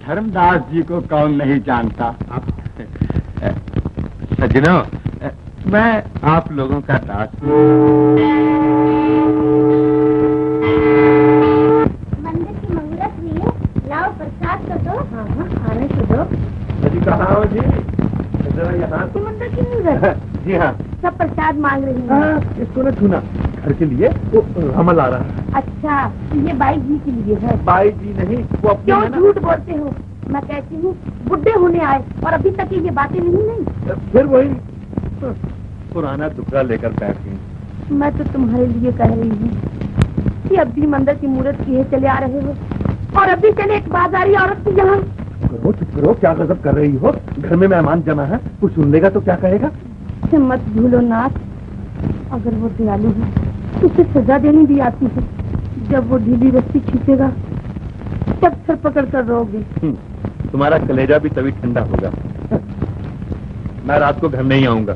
धर्मदास जी को कौन नहीं जानता। सज्जनों, मैं आप लोगों का दास हूँ। मंदिर की मुहूर्त हुई है, लाओ प्रसाद तो दो। हाँ आने तो दो। जी कहाँ हो जी? जरा यहाँ। तो मंदिर की मुहूर्त? जी हाँ। सब प्रसाद मांग रही है। इसको न छूना, घर के लिए वो हमल आ रहा है। अच्छा, ये बाई जी के लिए है? बाई जी नहीं, वो अपने। क्यों झूठ बोलते हो? मैं कहती हूँ बुढ़े होने आए और अभी तक ये बातें नहीं। फिर वही पुराना दुखड़ा लेकर बैठ गई। मैं तो तुम्हारे लिए कह रही हूँ कि अब भी मंदिर की मूर्त किए चले आ रहे हो और अभी चले एक बाजारी औरत की यहाँ। करो चुप करो, क्या गजब कर रही हो? घर में मेहमान जमा है, कुछ सुन लेगा तो क्या कहेगा? मत भूलो नाथ, अगर वो दयालु है तो उसे सजा देनी भी आती है। जब वो ढीली रस्सी खींचेगा तब सर पकड़ कर रोगे। तुम्हारा कलेजा भी तभी ठंडा होगा। मैं रात को घर नहीं आऊंगा।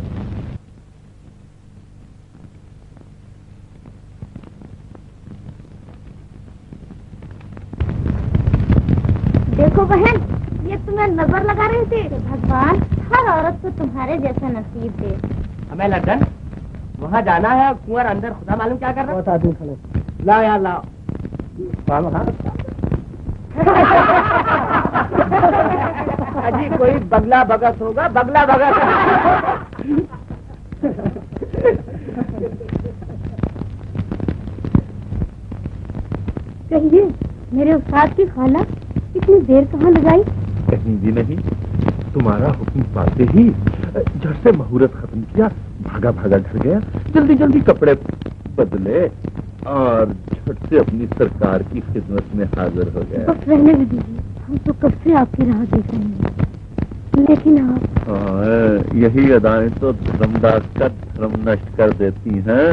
देखो बहन, ये तुम्हें नजर लगा रहे थे। भगवान हर औरत को तुम्हारे जैसा नसीब दे। हमें लंदन वहाँ जाना है। कुंवर अंदर खुदा मालूम क्या कर रहा है। लाओ यार लाओ। अजी कोई बगला भगत होगा, बगला भगत। कहिए मेरे उस्ताद की खाला इतनी देर कहाँ लगाई? कहीं भी नहीं, तुम्हारा हुक्म पाते ही झट से मुहूर्त खत्म किया, भागा भागा घर गया, जल्दी जल्दी कपड़े बदले और झट से अपनी सरकार की खिदमत में हाजिर हो गया। बस रहने दीजिए, हम तो कब से आपकी राह देख रहे हैं। लेकिन आप यही अदाएं तो धर्मदास का धर्म नष्ट कर देती हैं।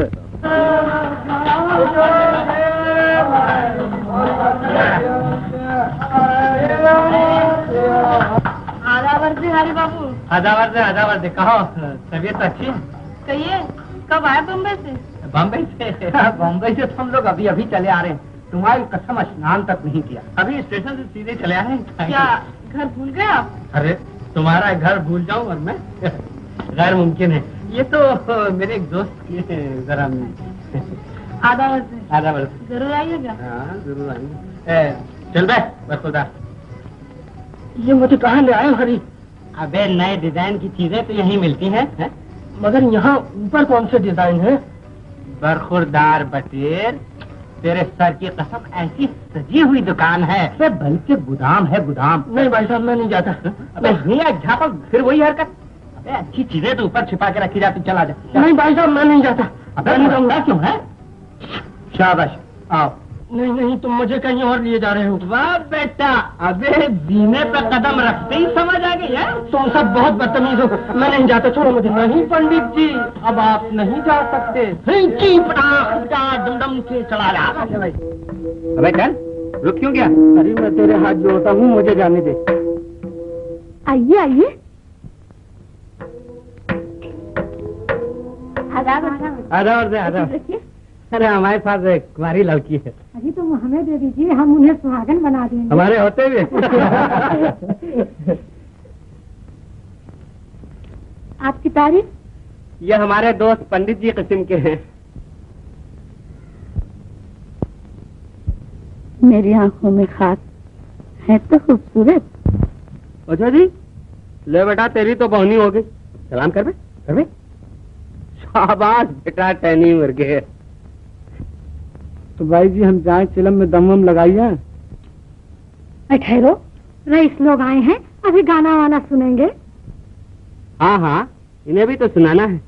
हरी बाबू। आधा वर्षे कहो, तबीयत अच्छी है? कहिए कब आए बम्बई से? बम्बई से? बम्बई से तो हम लोग अभी अभी चले आ रहे हैं। तुम्हारी कसम स्नान तक नहीं किया, अभी स्टेशन से सीधे चले आ रहे हैं। क्या घर भूल गए आप? अरे तुम्हारा घर भूल जाऊं और मैं? गैर मुमकिन है। ये तो मेरे एक दोस्त की जरा आधा वर्ष जरूर आइएगा। हाँ जरूर आएंगे। चल बे बखुदा, ये मुझे कहाँ ले आए हरी? अबे नए डिजाइन की चीजें तो यहीं मिलती हैं है? मगर यहाँ ऊपर कौन से डिजाइन है? बरखुरदार बटेर, तेरे सर की कसम ऐसी सजी हुई दुकान है। बल्कि गोदाम है गोदाम। नहीं भाई साहब मैं नहीं जाता। अबे झापा फिर वही हरकत। अबे अच्छी चीजें तो ऊपर छिपा के रखी जाती, चला जा। नहीं भाई साहब मैं नहीं जाता। अबे मैं जाऊंगा क्यों है? शाबाश आओ। नहीं नहीं, तुम मुझे कहीं और लिए जा रहे हो। वाह बेटा, अबे जीने पे कदम रखते ही समझ आ गई है। तुम सब बहुत बदतमीज हो। मैं नहीं जाता, छोड़ो मुझे। नहीं पंडित जी, अब आप नहीं जा सकते। डमडम से चला जा। अबे चल, रुक क्यों गया? अरे मैं तेरे हाथ जोड़ता हूँ, मुझे जाने दे। आइए आइए। आदाब आदाब। अरे हमारे पास एक कुंवारी लड़की है। अभी तो हमें दे दीजिए, हम उन्हें सुहागन बना देंगे। हमारे होते हुए। आपकी तारीफ? ये हमारे दोस्त पंडित जी किस्म के हैं। मेरी आंखों में खास है तो खूबसूरत। अच्छा जी, ले बेटा, तेरी तो बहुनी हो गई। सलाम कर बे। शाबाश बेटा, टहनी मर गए। तो भाई जी हम जाए चिलम में दम वम लगाइए। ठहरो, रईस लोग आए हैं, अभी गाना वाना सुनेंगे। हाँ हाँ, इन्हें भी तो सुनाना है।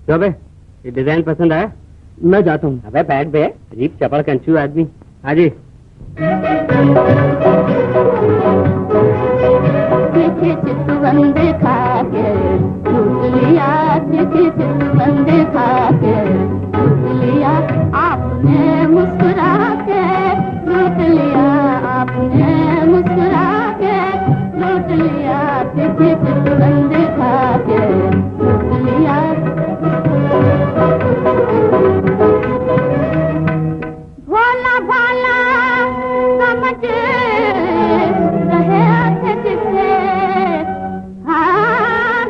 तो बे, ये डिजाइन पसंद आया? मैं जाता हूँ। अबे बैठ बे, अजीब चपड़ कंचू आदमी। हाजी। चितवंद खाके लूट लिया, चितवंद खाके लूट लिया, आपने मुस्कुरा के लूट लिया, आपने मुस्कुरा के लूट लिया, चितवंद खाके लूट लिया। भोला भाला समझ रहे थे जिसे, हाँ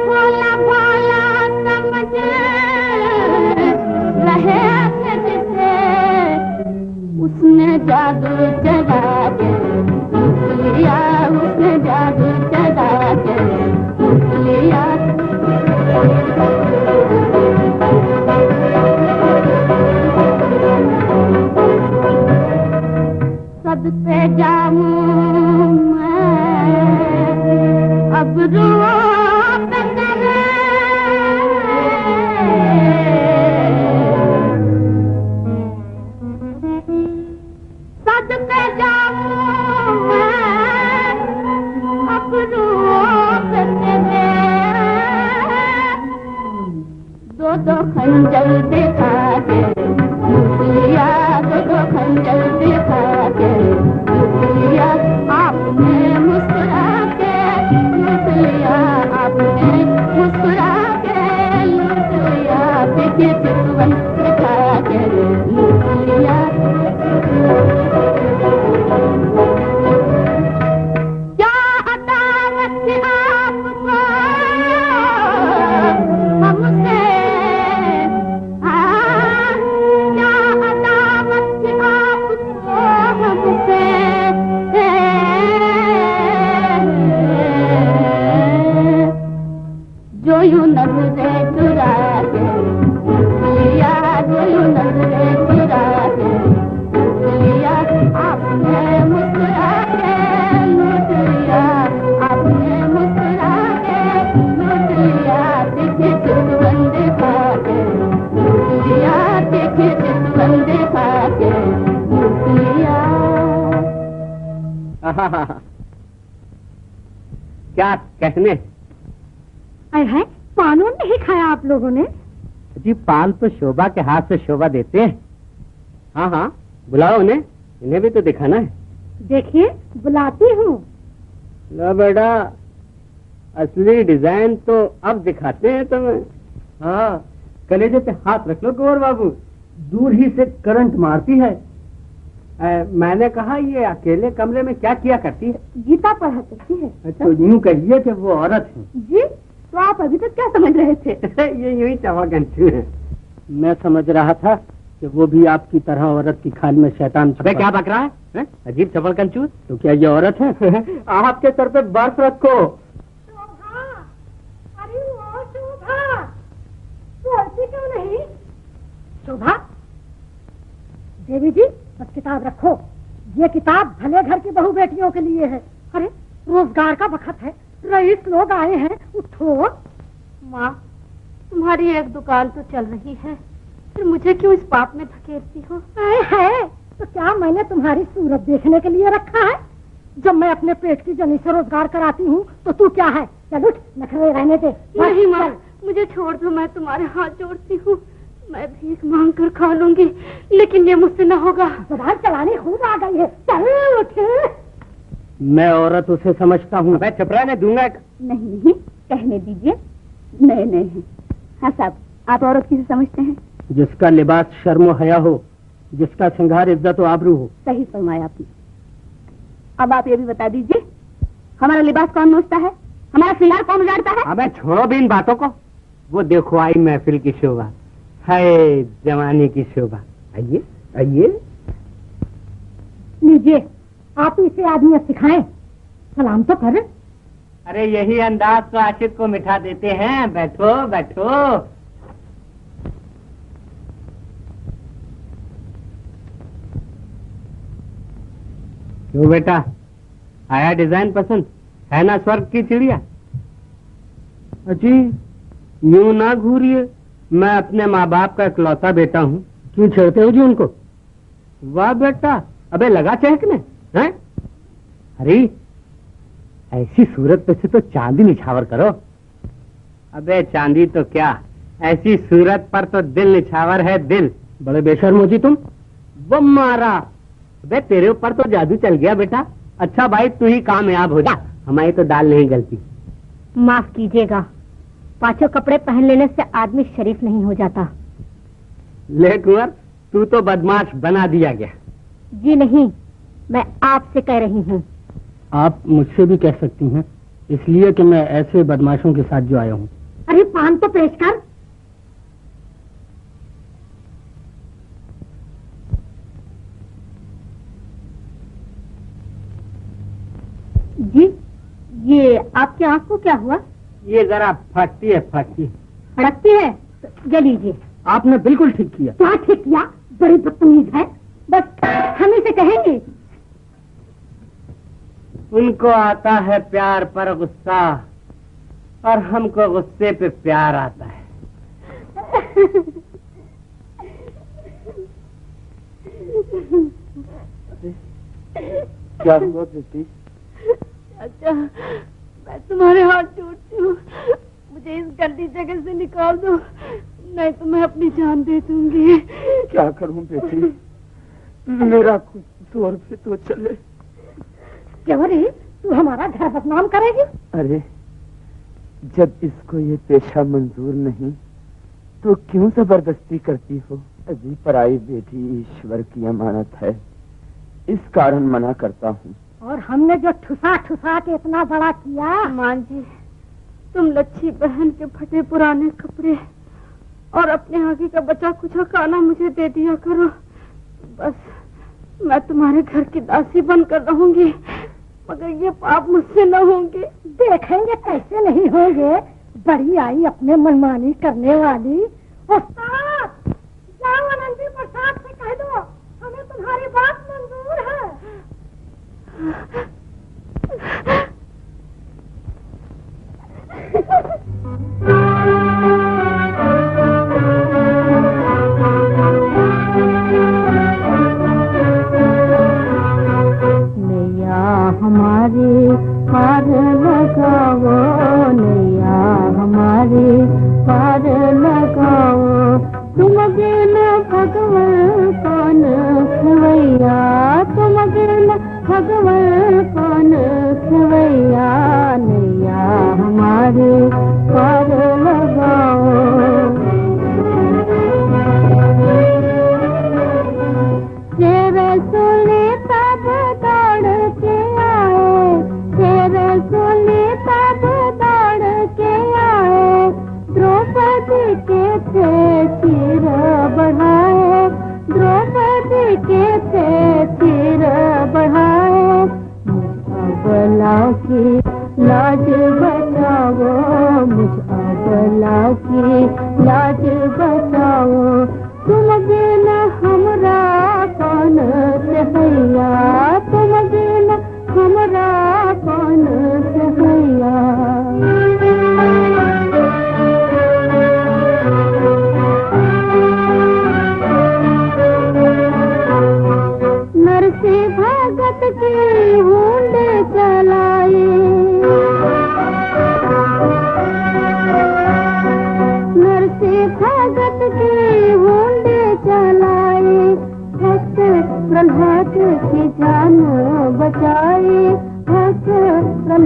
भोला भाला समझ रहे थे जिसे, उसने जादू चला के लूट लिया, उसने जादू चला के लूट लिया। सदके जाऊं मैं अब रोक करे, सदके जाऊं मैं अब रोक करे, दो खंजर दिखा के लूट लिया, दो खंजर दिखा के लूट लिया, आपने मुस्कुरा के लूट लिया, आपने मुस्कुरा के लूट लिया, देखिए चितवन दिखा के लूट लिया। क्या अदावत थी आपको हमसे, जो यूं नजरे चुरा के लिया, जो यूं नजरे चुरा के लिया, आपने मुस्कुरा के लूट लिया, आपने मुस्कुरा के लूट लिया, देखिए चितवंद खा के लूट लिया, देखिए चितवंद खा के लूट लिया। क्या कहने है, पानों नहीं खाया आप लोगों ने? जी, पान तो शोभा के हाथ से शोभा देते हैं। हाँ हाँ, बुलाओ उन्हें, इन्हें भी तो दिखाना है। देखिए बुलाती हूँ। लो बेटा, असली डिजाइन तो अब दिखाते हैं तुम्हें। हाँ, कलेजे पे हाथ रख लो गौर बाबू, दूर ही से करंट मारती है। मैंने कहा ये अकेले कमरे में क्या किया करती है? गीता पढ़ा करती है। अच्छा, तो यूं कहिए कि वो औरत है। जी, तो आप अभी तक क्या समझ रहे थे? ये यूं ही चवागंचू है। मैं समझ रहा था कि वो भी आपकी तरह औरत की खाल में शैतान। अबे क्या बक रहा है? अजीब चपड़कंचू। तो क्या ये औरत है? आपके सर पे बर्फ रखो। शोभा, अरे वो शोभा, बोलती क्यों नहीं? शोभा, देवी जी बस किताब रखो, ये किताब भले घर की बहू बेटियों के लिए है। अरे रोजगार का वक्त है, रईस लोग आए हैं, उठो। माँ, तुम्हारी एक दुकान तो चल रही है, फिर मुझे क्यों इस पाप में धकेलती हो? है तो क्या मैंने तुम्हारी सूरत देखने के लिए रखा है? जब मैं अपने पेट की जनी से रोजगार कराती हूँ तो तू क्या है? चल उठ, नखरे रहने दे। नहीं माँ, मुझे छोड़ दो, मैं तुम्हारे हाथ जोड़ती हूँ। मैं भीख मांग कर खा लूंगी, लेकिन ये मुझसे न होगा। जुबान चलानी खूब आ गई है। चल उठ। मैं औरत उसे समझता हूँ। मैं चपराने दूंगा। नहीं नहीं, कहने दीजिए, नए नए हैं। हाँ साहब, आप औरत किसे समझते हैं? जिसका लिबास शर्म हया हो, जिसका श्रृंगार इज्जत और आबरू हो। सही फरमाया आपने। अब आप ये भी बता दीजिए, हमारा लिबास कौन नोचता है, हमारा श्रृंगार कौन उजाड़ता है? अबे छोड़ो भी इन बातों को। वो देखो आई महफिल की शोभा, है जवानी की शोभा। आइए आइए। लीजिए, आप इसे आदमी सिखाएं, सलाम तो कर। अरे यही अंदाज तो आशिक को मिठा देते हैं। बैठो बैठो। क्यों बेटा, आया डिजाइन पसंद? है ना स्वर्ग की चिड़िया? अजी यूं ना घूरिए, मैं अपने माँ बाप का इकलौता बेटा हूँ। क्यों छेड़ते हो जी उनको? वाह बेटा, अबे लगा चहकने हैं? अरे ऐसी सूरत पे से तो चांदी निछावर करो। अबे चांदी तो क्या, ऐसी सूरत पर तो दिल निछावर है, दिल। बड़े बेशर्म हो जी तुम। वो मारा, अबे तेरे ऊपर तो जादू चल गया बेटा। अच्छा भाई तू ही कामयाब हो जा, हमारी तो दाल नहीं गलती। माफ कीजिएगा, पांचों कपड़े पहन लेने से आदमी शरीफ नहीं हो जाता। ले कुंवर, तू तो बदमाश बना दिया गया। जी नहीं, मैं आपसे कह रही हूँ। आप मुझसे भी कह सकती हैं, इसलिए कि मैं ऐसे बदमाशों के साथ जो आया हूँ। अरे पान तो पेश कर। जी, ये आपकी आंख को क्या हुआ? ये जरा फटती है, फटती है। फड़कती है तो ये लीजिए। आपने बिल्कुल ठीक किया। क्या ठीक किया? बड़ी बदतमीज है। बस हम इसे कहेंगे। उनको आता है प्यार पर गुस्सा, और हमको गुस्से पे प्यार आता है। क्या हुआ बेटी? अच्छा, मैं तुम्हारे हाथ जोड़ती हूँ, मुझे इस गंदी जगह से निकाल दो, नहीं तो मैं अपनी जान दे दूंगी। क्या करूं बेटी, मेरा कुछ जोर पे तो चले। क्यों रे, तू हमारा घर बदनाम करेगी? अरे जब इसको ये पेशा मंजूर नहीं तो क्यों जबरदस्ती करती हो? अजी पराई बेटी ईश्वर की अमानत है, इस कारण मना करता हूँ। और हमने जो ठुसा ठुसा के इतना बड़ा किया। मां जी, तुम लच्छी बहन के फटे पुराने कपड़े और अपने आगे का बचा कुछ खाना मुझे दे दिया करो, बस मैं तुम्हारे घर की दासी बनकर रहूंगी, मगर ये पाप मुझसे न होंगे। देखेंगे कैसे नहीं होंगे। बड़ी आई अपने मनमानी करने वाली। उस्ताद, जाओ आनंदी प्रसाद से कह दो हमें तुम्हारी बात मंजूर है। नैया हमारे पार लगाओ, नैया हमारे पार लगाओ, तुम बिन भगवान कौन खवैया, तुम बिन भगवान कौन खवैया, नैया हमारे पार लगाओ। रसूले तब दौड़ के आए, रसूले तब दौड़ के आए, द्रौपदी के थे सिर बढ़ाए, द्रौपदी के थे सिर बढ़ाए, मुझ अबला की लाज बचाओ, मुझ अबला की लाज बचाओ, तुम बिन हमरा कौन सहैया, तुम बिन हमरा कौन सहैया।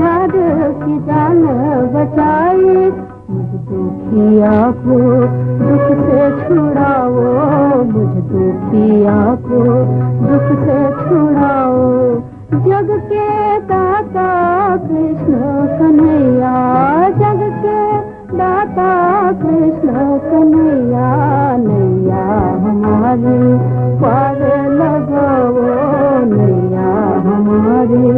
राधे की जान बचाई, मुझ दुखिया को दुख से छुड़ाओ, मुझ दुखिया को दुख से छुड़ाओ। जग के दाता कृष्ण कन्हैया, जग के दाता कृष्ण कन्हैया, नैया हमारी पार लगाओ, नैया हमारी।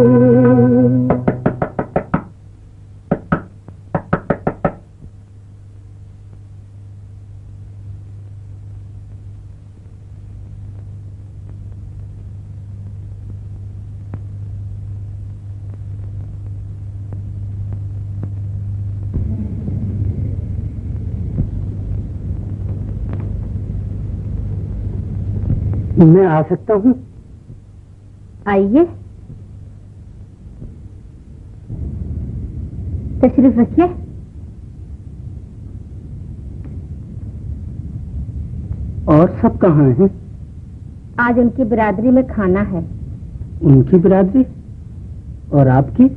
मैं आ सकता हूँ? आइए, तशरीफ रखिए। और सब कहाँ हैं? आज उनकी बिरादरी में खाना है। उनकी बिरादरी? और आपकी?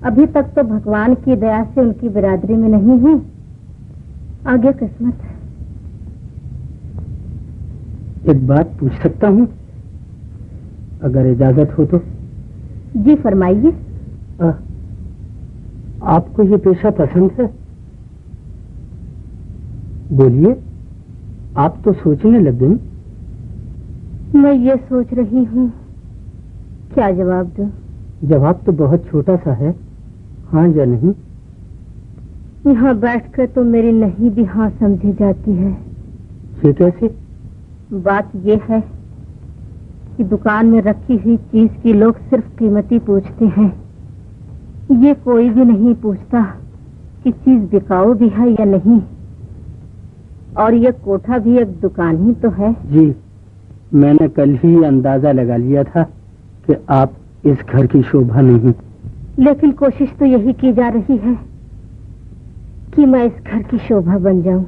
अभी तक तो भगवान की दया से उनकी बिरादरी में नहीं हूँ, आगे किस्मत है। एक बात पूछ सकता हूँ, अगर इजाजत हो तो? जी फरमाइए। आपको ये पेशा पसंद है? बोलिए, आप तो सोचने लग गई। मैं ये सोच रही हूँ, क्या जवाब दूं? जवाब तो बहुत छोटा सा है, हाँ या नहीं। यहाँ बैठकर तो मेरी नहीं भी हाँ समझी जाती है। ये कैसे? बात ये है कि दुकान में रखी हुई चीज की लोग सिर्फ कीमती पूछते हैं, ये कोई भी नहीं पूछता कि चीज बिकाऊ भी है या नहीं। और ये कोठा भी एक दुकान ही तो है। जी, मैंने कल ही अंदाजा लगा लिया था कि आप इस घर की शोभा नहीं। लेकिन कोशिश तो यही की जा रही है कि मैं इस घर की शोभा बन जाऊं।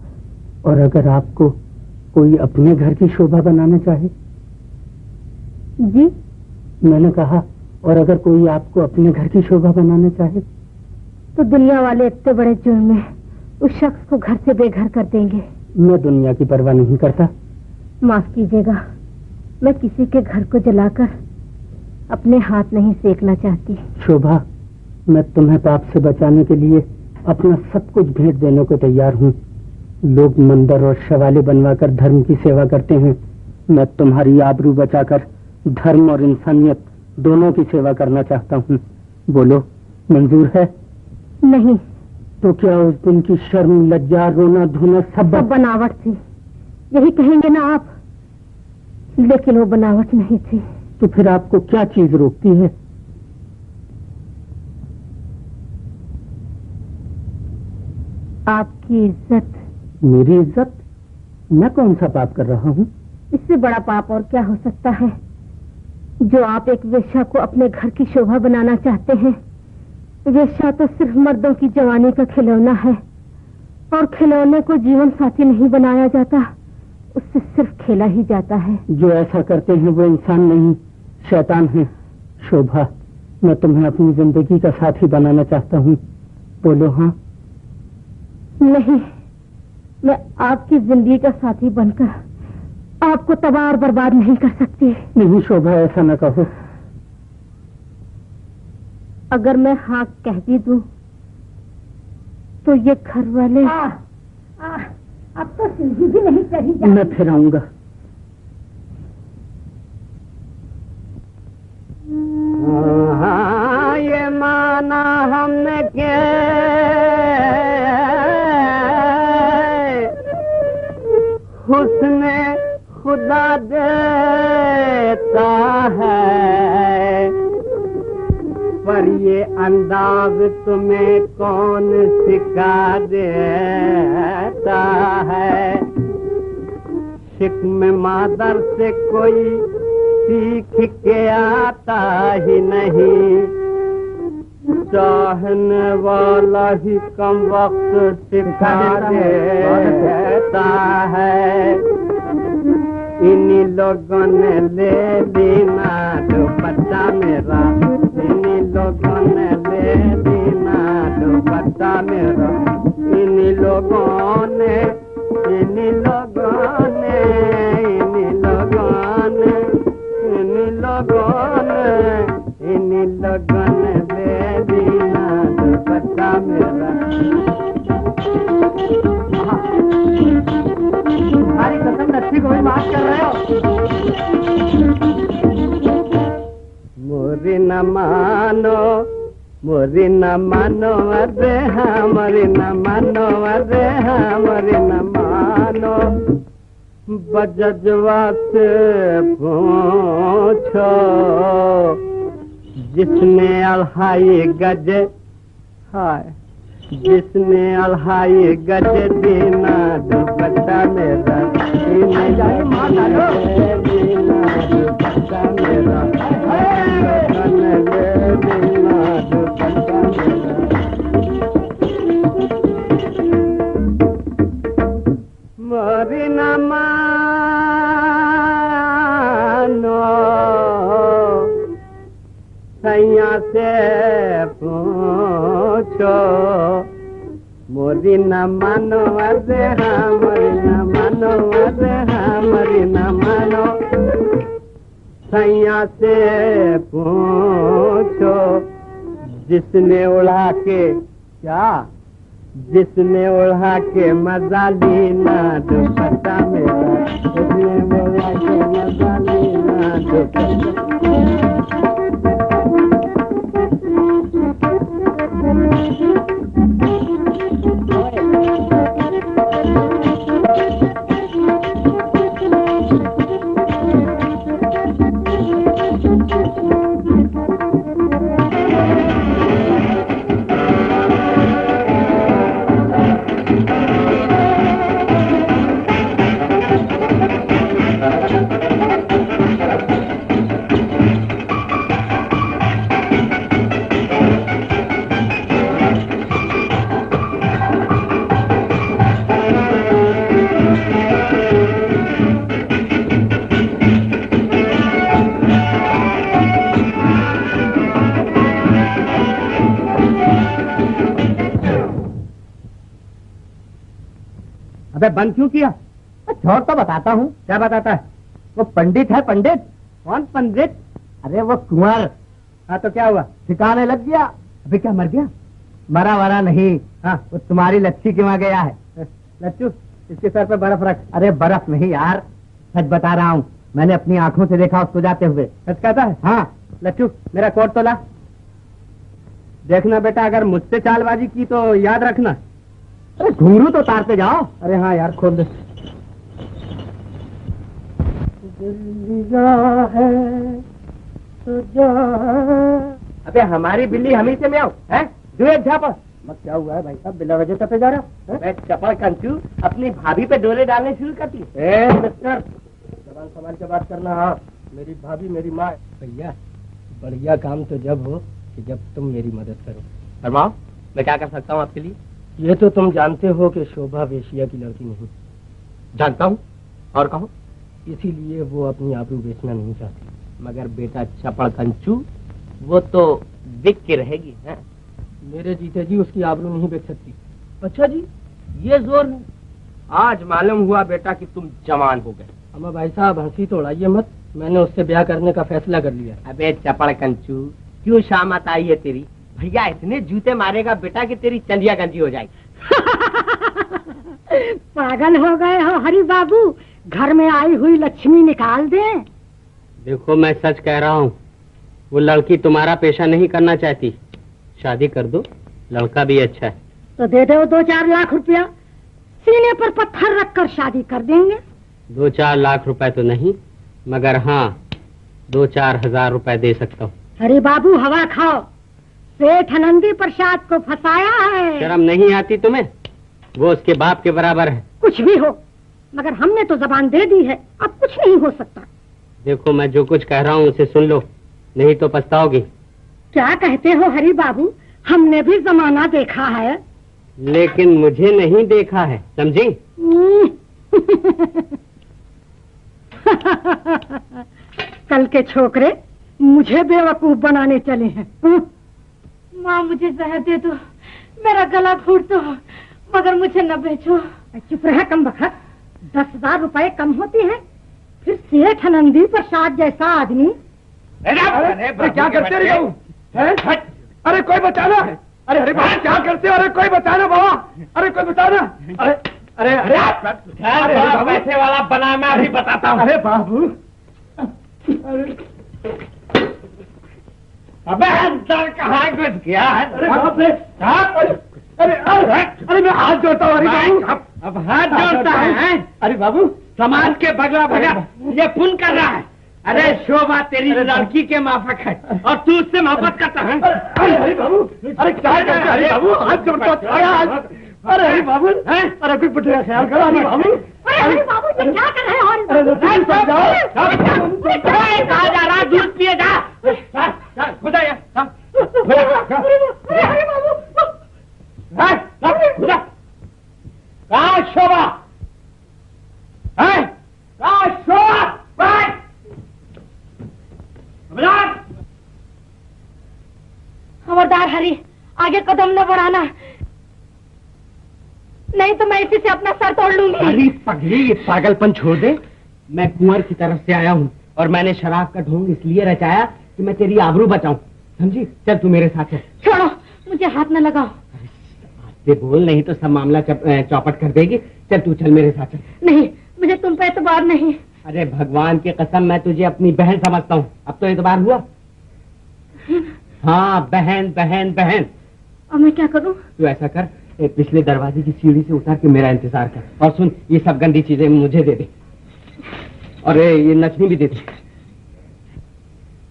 और अगर आपको कोई अपने घर की शोभा बनाना चाहे? जी, मैंने कहा, और अगर कोई आपको अपने घर की शोभा बनाना चाहे? तो दुनिया वाले इतने बड़े जुर्म में उस शख्स को घर से बेघर कर देंगे। मैं दुनिया की परवाह नहीं करता। माफ कीजिएगा, मैं किसी के घर को जलाकर अपने हाथ नहीं सेकना चाहती। शोभा, मैं तुम्हें पाप से बचाने के लिए अपना सब कुछ भेंट देने को तैयार हूँ। लोग मंदिर और शवाले बनवाकर धर्म की सेवा करते हैं, मैं तुम्हारी आबरू बचाकर धर्म और इंसानियत दोनों की सेवा करना चाहता हूँ। बोलो, मंजूर है? नहीं। तो क्या उस दिन की शर्म, लज्जा, रोना धोना सब बनावट थी, यही कहेंगे ना आप? लेकिन वो बनावट नहीं थी। तो फिर आपको क्या चीज रोकती है? आपकी इज्जत। मेरी इज्जत? मैं कौन सा पाप कर रहा हूँ? इससे बड़ा पाप और क्या हो सकता है, जो आप एक वेश्या को अपने घर की शोभा बनाना चाहते हैं। वेश्या तो सिर्फ मर्दों की जवानी का खिलौना है, और खिलौने को जीवन साथी नहीं बनाया जाता, उससे सिर्फ खेला ही जाता है। जो ऐसा करते हैं वो इंसान नहीं, शैतान है। शोभा, मैं तुम्हें अपनी जिंदगी का साथी बनाना चाहता हूँ। बोलो हाँ। नहीं, मैं आपकी जिंदगी का साथी बनकर आपको तबाह और बर्बाद नहीं कर सकती। नहीं शोभा, ऐसा न कहो। अगर मैं हाँ कह भी दूं तो ये घर वाले अब तो सीढ़ी भी नहीं चढ़ी जाती। मैं फिर आऊंगा। ये माना हमने के हुस्न खुदा देता है, पर ये अंदाज तुम्हें कौन सिखा देता है। शिक्म मादर से कोई सीख के आता ही नहीं, चाहने वाला ही कम वक्त सिखा देता है। इन्हीं लोगों ने ले ली ना दुपट्टा मेरा इन्हीं लोगों ने ले दीना दुपट्टा मेरा इन्हीं लोगों ने इन्हीं लोगों ने इन्हीं लोगों ने इन्हीं लोगों ने इन्हीं लोगों ने ले दीना दुपट्टा मेरा। हमारी कसम लच्छी को भी माफ कर रहे हो। मोरी न मानो मोरी न मानो अरे हमारी न मानो अरे हमारी न मानो बजजवा से पूछो जिसने अल्हाई गजे हाय जिसने अल्हाई गजे दीना दुपट्टा मेरा दीना दुपट्टा मेरा दीना दुपट्टा मेरा। मोरी न मानो सैया से पूछो मोरी न मानो अरे हमारी न मानो अरे हमारी न मानो सैया से पूछो जिसने उड़ा के क्या जिसने उड़ा के मजा लीना दुपट्टा मेरा जिसने उड़ा के मजा लीना दुपट्टा। अबे बंद क्यों किया? छोड़ तो बताता हूँ। क्या बताता है? वो पंडित है पंडित। कौन पंडित? अरे वो कुंवर। हाँ तो क्या हुआ? ठिकाने लग गया। अबे क्या मर गया? मरा वरा नहीं। हाँ वो तुम्हारी लच्छी के वहाँ गया है। लच्छू इसके सर पे बर्फ रख। अरे बर्फ नहीं यार, सच बता रहा हूँ, मैंने अपनी आंखों से देखा उसको जाते हुए। सच कहता है? हाँ। लच्छू मेरा कोट तो ला। देखना बेटा, अगर मुझसे चालबाजी की तो याद रखना। अरे घुंघरू तो उतारते जाओ। अरे हाँ यार खोल दे। अबे हमारी बिल्ली हमी से म्याऊं है? दुए झापा मत। क्या हुआ है भाई साहब, बिना वजह तपे जा रहा है? चपड़ कंचू अपनी भाभी पे डोले डालने शुरू करती है। मिस्टर जबान संभाल के बात करना। हाँ मेरी भाभी मेरी माँ। भैया बढ़िया काम तो जब हो कि जब तुम मेरी मदद करो। फरमाओ मैं क्या कर सकता हूँ आपके लिए? ये तो तुम जानते हो कि शोभा वेश्या की लड़की नहीं। जानता हूँ, और कहो। इसीलिए वो अपनी आबरू बेचना नहीं चाहती। मगर बेटा चपड़ कंचू वो तो बिक के रहेगी है? मेरे जीते जी उसकी आबरू नहीं बेच सकती। अच्छा जी ये जोर है। आज मालूम हुआ बेटा कि तुम जवान हो गए। अम्मा भाई साहब हंसी तो उड़ाइए मत, मैंने उससे ब्याह करने का फैसला कर लिया। अबे चपड़ कंचू क्यों शामत आई है तेरी? भैया इतने जूते मारेगा बेटा कि तेरी चंदिया गंजी हो जाएगी। पागल हो गए हो हरि बाबू, घर में आई हुई लक्ष्मी निकाल दे। देखो मैं सच कह रहा हूँ, वो लड़की तुम्हारा पेशा नहीं करना चाहती। शादी कर दो, लड़का भी अच्छा है। तो दे दो 2-4 लाख रुपया, सीने पर पत्थर रखकर शादी कर देंगे। 2-4 लाख रुपए तो नहीं, मगर हाँ 2-4 हजार रुपए दे सकता हूँ। अरे बाबू हवा खाओ, सेठ आनंदी प्रसाद को फंसाया है। शर्म नहीं आती तुम्हें? वो उसके बाप के बराबर है। कुछ भी हो, मगर हमने तो जबान दे दी है, अब कुछ नहीं हो सकता। देखो मैं जो कुछ कह रहा हूँ उसे सुन लो, नहीं तो पछताओगी। क्या कहते हो हरि बाबू, हमने भी जमाना देखा है। लेकिन मुझे नहीं देखा है, समझी? कल के छोकरे मुझे बेवकूफ बनाने चले हैं। माँ मुझे जहर दे दो, मेरा गला घोट दो, मगर मुझे न बेचो। चुप रहा कम बखत, 10,000 रुपए कम होते हैं। फिर सेठ नंदी प्रसाद जैसा आदमी। अरे क्या करते रहे हो? अरे कोई बचाना! अरे अरे बाबा क्या करते हो? अरे कोई बचाना बाबा! अरे कोई बचाना! अरे अरे अरे पैसे वाला बना, मैं अभी बताता हूँ। अरे बाबू! अबे अंदर कहाँ घुस गया है? अरे बाप रे! अरे अरे अरे मैं हाथ जोड़ता हूँ। अरे बाबू! अब हाथ जोड़ता है? अरे बाबू! समाज के बगला भगा ये पुण्य कर रहा है। अरे शोभा तेरी लड़की के माफक है और तू उससे मोहब्बत करता है। अरे बाबू! अरे क्या करते? अरे बाबू हाथ जोड़ता हूँ। अरे अरे बाबू! अरे कोई बुढ़िया ख्याल करो। अरे बाबू! अरे बाबू ये क्या कर रहे हैं? कहा जा रहा दूध पिए जा। कहा शोभा? कहा शोभा? खबरदार हरी, आगे कदम न बढ़ाना, नहीं तो मैं इसी से अपना सर तोड़ लूंगी। अरे पगली, ये पागलपन छोड़ दे। मैं कुंवर की तरफ से आया हूँ और मैंने शराब का ढोंग इसलिए रचाया कि मैं तेरी आबरू बचाऊं, समझी? चल तू मेरे साथ है। छोड़ो, मुझे हाथ न लगाओ। ये बोल, नहीं तो सब मामला चौपट कर देगी। चल तू चल मेरे साथ चल। नहीं, मुझे तुम पे एतबार नहीं। अरे भगवान की कसम, मैं तुझे अपनी बहन समझता हूँ। अब तो एतबार हुआ। हाँ बहन बहन बहन। अब मैं क्या करूँ? तू ऐसा कर, पिछले दरवाजे की सीढ़ी से उतार के मेरा इंतजार कर। और सुन, ये सब गंदी चीजें मुझे दे दे और ये नचनी भी दे दे।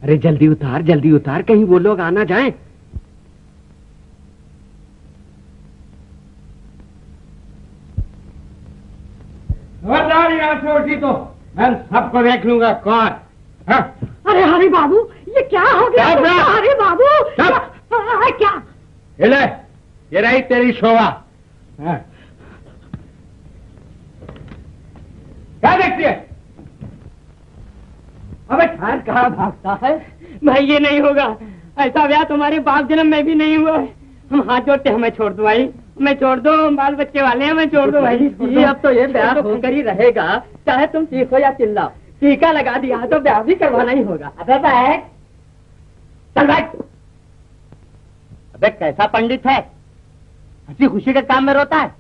अरे जल्दी उतार, कहीं वो लोग आना जाएं। तो मैं सबको देख लूंगा कौन। हाँ? अरे हरी बाबू, ये क्या हो गया? अरे बाबू क्या? ले, ये रही तेरी शोभा। हाँ। क्या देखती है? अबे ठहर, कहाँ भागता है? भाई ये नहीं होगा, ऐसा ब्याह तुम्हारे बाप जन्म में भी नहीं हुआ है। हम हाथ जोड़ते, हमें छोड़ दो भाई, हमें छोड़ दो, हम बाल बच्चे वाले हैं, हमें छोड़ दो भाई। ये अब तो ये ब्याह होकर ही रहेगा, चाहे तुम चीखो या चिल्लाओ। टीका लगा दिया तो ब्याह भी करवाना ही होगा। अबे बैठ, चल बैठ। अबे कैसा पंडित है, हंसी खुशी के काम में रोता है।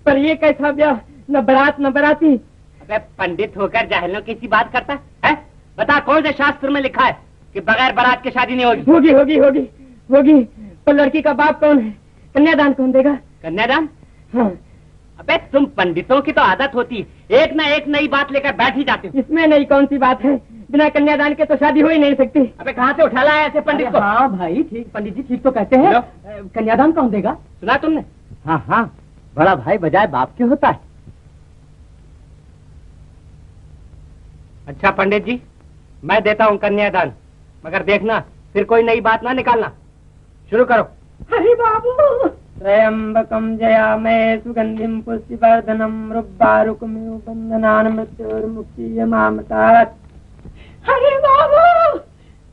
पर ये कैसा ब्याह, न बारात न बराती। अबे पंडित होकर जाहिलों की सी बात करता है? बता कौन से शास्त्र में लिखा है कि बगैर बारात की शादी नहीं होगी? होगी होगी होगी होगी। तो लड़की का बाप कौन है? कन्यादान कौन देगा? कन्यादान? हाँ। अबे तुम पंडितों की तो आदत होती, एक ना एक नई बात लेकर बैठ ही जाते हो। इसमें नई कौन सी बात है? बिना कन्यादान के तो शादी हो ही नहीं सकती। अबे कहाँ से उठा लाया ऐसे पंडित को? हाँ भाई ठीक, पंडित जी ठीक तो कहते हैं। कन्यादान कौन देगा? सुना तुमने? हाँ हाँ, बड़ा भाई बजाय बाप के होता है। अच्छा पंडित जी, मैं देता हूँ कन्यादान, मगर देखना फिर कोई नई बात ना निकालना। शुरू करो। हरी बाबू! त्र्यंबकम जयामहे सुगंधिम पुष्टिवर्धनम रुब्बारुकमिव बंधनान् मृत्योर्मुक्षीयमामृतात्। हरी बाबू!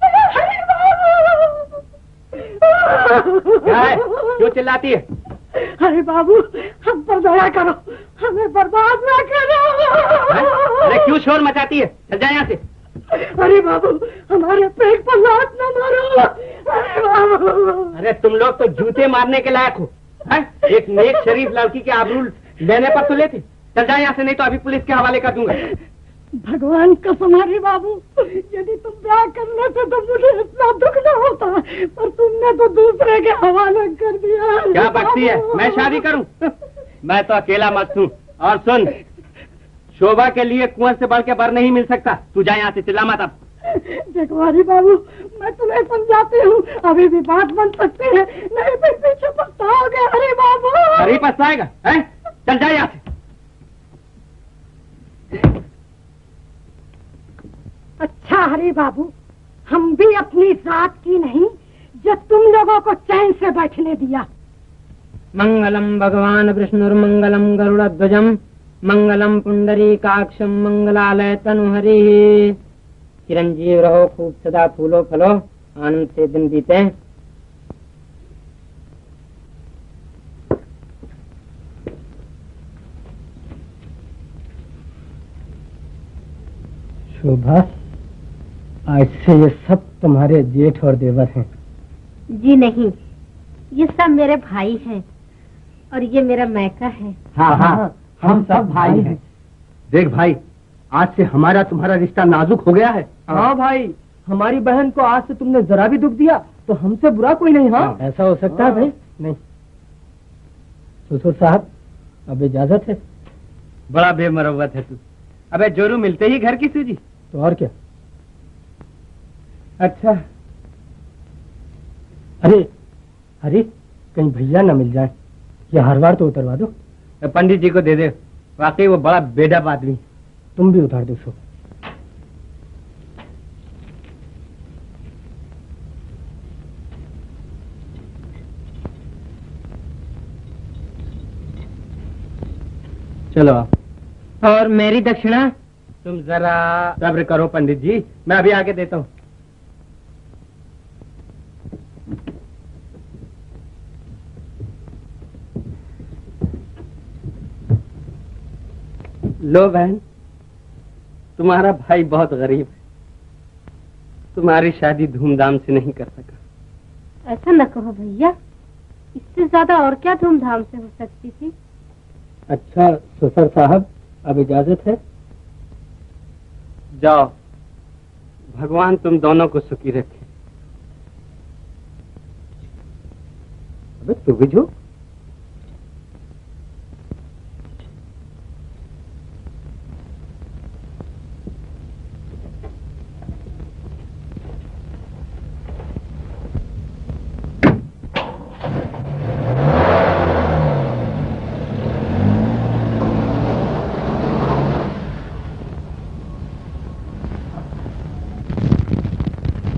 हरी बाबू! क्या है? क्यों चिल्लाती है? अरे बाबू, हम पर दया करो, हमें बर्बाद ना करो। अरे क्यों शोर मचाती है? चल जा यहाँ से। अरे बाबू, हमारे पेट पर लात न मारो। अरे बाबू! अरे तुम लोग तो जूते मारने के लायक हो। एक नेक शरीफ लड़की के आबरू लेने पर तो लेती। चल जा यहाँ से, नहीं तो अभी पुलिस के हवाले कर दूंगा। भगवान कसम हरी बाबू, यदि तुम ब्याह कर लेते तो मुझे इतना दुख न होता, पर तुमने तो दूसरे के हवाले कर दिया। क्या बकती है? मैं शादी करूं? मैं तो अकेला मस्त हूँ। और सुन, शोभा के लिए कुंवर से बढ़ के बर नहीं मिल सकता। तू जा यहाँ से, चिल्ला मत अब। देखो हरी बाबू, मैं तुम्हें समझाती हूँ, अभी भी बात बन सकती है, नहीं तो पीछे पछताओगे। हरी बाबू! अरे पछताएगा? चल जा यहाँ से। अच्छा हरी बाबू, हम भी अपनी जात की नहीं जो तुम लोगों को चैन से बैठने दिया। मंगलम भगवान विष्णुर्मंगलम गरुड़ध्वजम मंगलम पुंडरीकाक्षम मंगलालय तनुहरि। चिरंजीव रहो, खूब सदा फूलो फलो, आनंद से दिन बीते। शोभा, आज से ये सब तुम्हारे जेठ और देवर हैं। जी नहीं, ये सब मेरे भाई हैं और ये मेरा मैका है। हाँ हाँ, हम सब भाई हैं। देख भाई, आज से हमारा तुम्हारा रिश्ता नाजुक हो गया है। हाँ भाई, हमारी बहन को आज से तुमने जरा भी दुख दिया तो हमसे बुरा कोई नहीं। हाँ, ऐसा हो सकता है भाई? नहीं। ससुर साहब, अब इजाजत है। बड़ा बेमरवत है तू। अबे जोरू, मिलते ही घर की सूजी। तो और क्या। अच्छा। अरे अरे, कहीं भैया ना मिल जाए, ये हर बार तो उतरवा दो। पंडित जी को दे दे, वाकई वो बड़ा बेडप आदमी। तुम भी उतार दो। सो चलो। और मेरी दक्षिणा? तुम जरा सब्र करो पंडित जी, मैं अभी आके देता हूँ। लो बहन, तुम्हारा भाई बहुत गरीब है, तुम्हारी शादी धूमधाम से नहीं कर सका। ऐसा न कहो भैया, इससे ज्यादा और क्या धूमधाम से हो सकती थी। अच्छा ससुर साहब, अब इजाजत है। जाओ, भगवान तुम दोनों को सुखी रखे। अबे तू भी जो।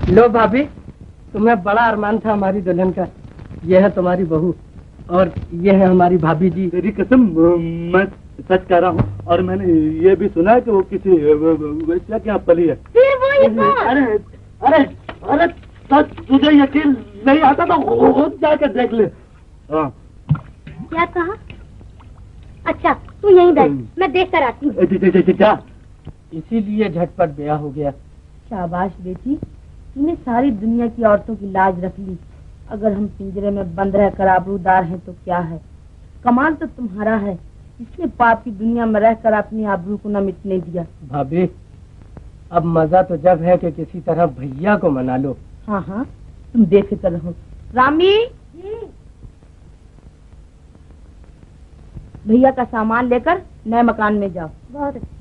लो भाभी, तुम्हें बड़ा अरमान था हमारी दुल्हन का। यह है तुम्हारी बहू और ये है हमारी भाभी जी। तेरी कसम, मैं सच कह रहा हूँ। और मैंने ये भी सुना है कि वो किसी वैश्या के यहाँ पली है। फिर वो ये कौन? अरे अरे अरे, सच तुझे यकीन नहीं आता तो खुद जाकर देख ले। हाँ। क्या कहा? अच्छा तू यहीं बैठ, मैं देख कर आती हूँ। क्या? इसीलिए झटपट ब्याह हो गया। शाबाश बेटी, तूने सारी दुनिया की औरतों की लाज रख ली। अगर हम पिंजरे में बंद रहकर आबरूदार हैं तो क्या है, कमाल तो तुम्हारा है, इसने पाप की दुनिया में रहकर अपनी आबरू को न मिटने दिया। भाभी, अब मजा तो जब है कि किसी तरह भैया को मना लो। हाँ हाँ, तुम बेफिक्र रहो। रामी, भैया का सामान लेकर नए मकान में जाओ। बहुत अच्छा।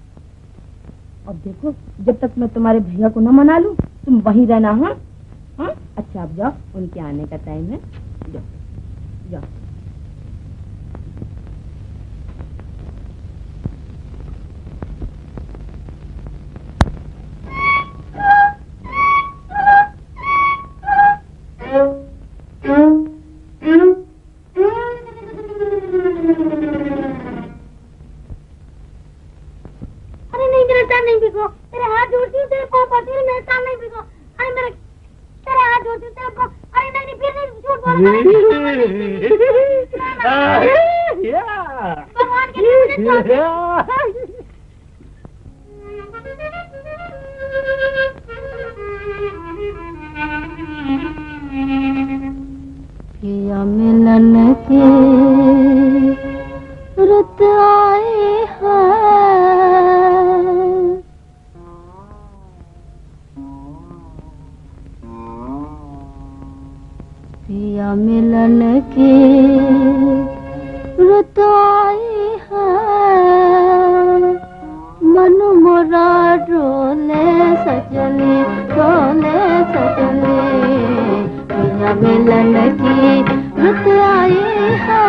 अब देखो, जब तक मैं तुम्हारे भैया को न मना लूं, तुम वहीं रहना। हाँ हाँ, अच्छा अब जाओ, उनके आने का टाइम है। जाओ जाओ। अरे नहीं, मेरा टाइम नहीं भिगो, तेरे हाथ जोड़ती हूँ, तेरे पाँव पड़ती हूँ, मेरा टाइम नहीं भिगो। अरे मेरे तेरे हाथ जोड़ती हूँ, तेरे पाँव। अरे नहीं नहीं, फिर नहीं, झूठ बोल। भगवान के लिए मुझे छोड़ दो। पिया मिलन के रुत आए हैं, पिया मिलन के रुत आए हैं, मन मोरा डोले सजनी, डोले सजनी। पिया मिलन की रुत आई है,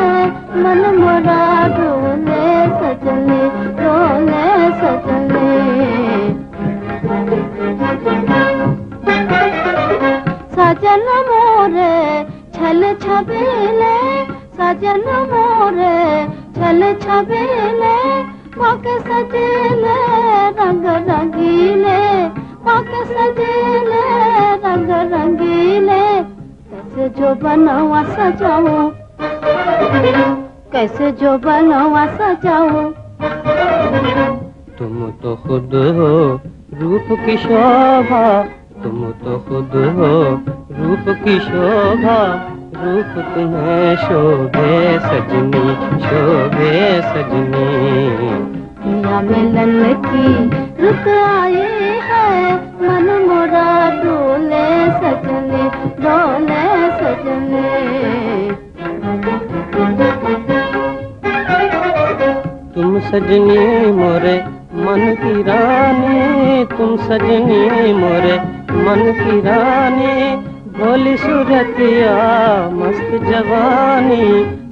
मन मोरा डोले सजनी, डोले सजनी। सजन मोरे छल छबीले, सजन मोरे छल छबीले, मक सजीले रंग रंगीले, पाके सजेले रंग रंगीले, कैसे जो बनवा सजाऊं, कैसे जो बनवा सजाऊं। तुम तो खुद हो रूप की शोभा, तुम तो खुद हो रूप की शोभा, रूप तुम्हें शोभे सजनी, शोभे सजनी। पिया मिलन की रुक आई है, मन मोरा डोले सजने, डोले सजने। तुम सजनी मोरे मन की रानी, तुम सजनी मोरे मन की रानी, भोली सूरतिया मस्त जवानी,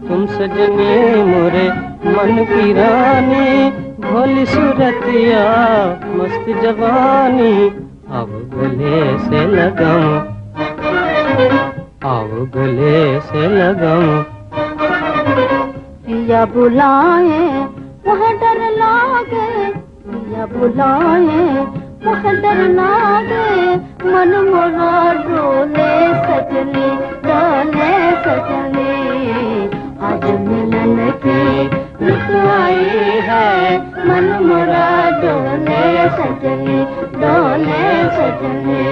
तुम सजनी मोरे मन की रानी, भोली सूरतिया मस्त जवानी। अब गले से लगाऊं, अब गले से लगाऊं। पिया बुलाए वह डर लागे, पिया बुलाए वह डर लागे, मन मोरा डोले सजनी, डोले सजनी। आज मिलन की रुक आई है, मन मोरा डोले सजनी, डोले सजनी।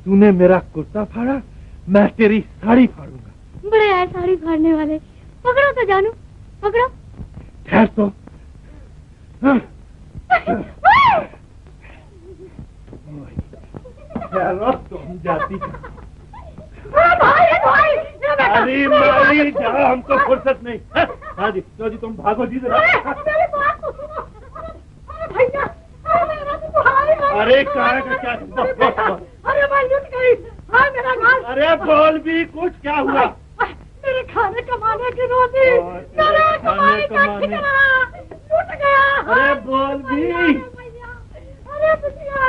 तूने मेरा कुर्ता फाड़ा, मैं तेरी साड़ी फाड़ूंगा। बड़े आए साड़ी फाड़ने वाले, पकड़ो तो जानू, पकड़ो। ठहर तो। तुम जाती अरे मारी जा, हमको फुर्सत नहीं। हाँ जी, तो जी तुम भागो जी जरा। अरे कहाँ का क्या? अरे मैं लुट गई। हाँ मेरा घर। अरे बोल भी कुछ, क्या हुआ? मेरे खाने कमाने की रोटी, मेरे कमाई का ठिकाना लूट गया। अरे बोल भी। अरे बिटिया,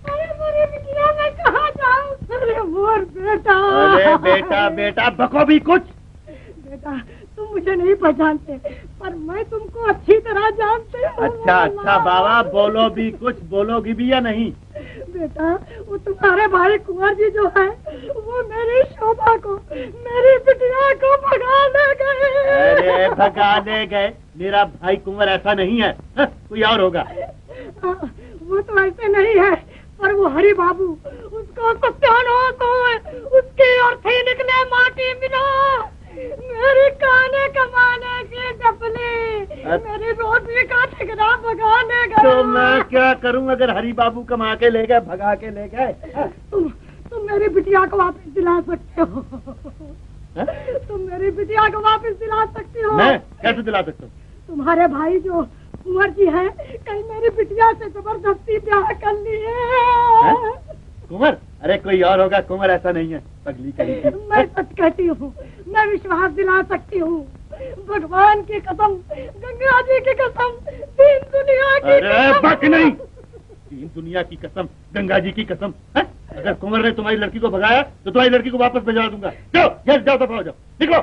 अरे मेरी बिटिया, मैं कहाँ जाऊँ? अरे मोर बेटा। अरे बेटा बेटा बको भी कुछ। बेटा तुम मुझे नहीं पहचानते, पर मैं तुमको अच्छी तरह जानती हूँ। अच्छा अच्छा बाबा, बोलो भी कुछ, बोलोगी भी या नहीं? बेटा वो तुम्हारे भाई कुंवर जी जो है, वो मेरी शोभा को, मेरी बिटिया को भगा ले गए। अरे भगा ले गए? मेरा भाई कुंवर ऐसा नहीं है, कोई और होगा। वो तो ऐसे नहीं है, पर वो हरि बाबू, उसको कुत्तानो को उसकी अर्थी निकले माटी मिलो। मेरी खाने कमाने की डपली, मेरी रोटी का ठिकाना भगाने गए। तो मैं क्या करूं अगर हरि बाबू कमा के ले गए, भगा के ले गए? तुम मेरी बिटिया को वापस दिला सकते हो। तुम मेरी बिटिया को वापस दिला सकती हो। मैं कैसे दिला सकता हूँ? तुम्हारे भाई जो कुंवर जी है, कहीं मेरी बिटिया से जबरदस्ती ब्याह कर लिए। कुंवर? अरे कोई और होगा, कुंवर ऐसा नहीं है, पगली कहीं। मैं सच कहती हूँ, मैं विश्वास दिला सकती हूँ, भगवान की कसम, गंगा जी की कसम, तीन दुनिया की कसम। बक नहीं, तीन दुनिया की कसम, गंगा जी की कसम। अगर कुंवर ने तुम्हारी लड़की को भगाया तो तुम्हारी लड़की को वापस भिजवा दूंगा। जाओ जाओ जाओ, दफा हो जाओ, निकलो।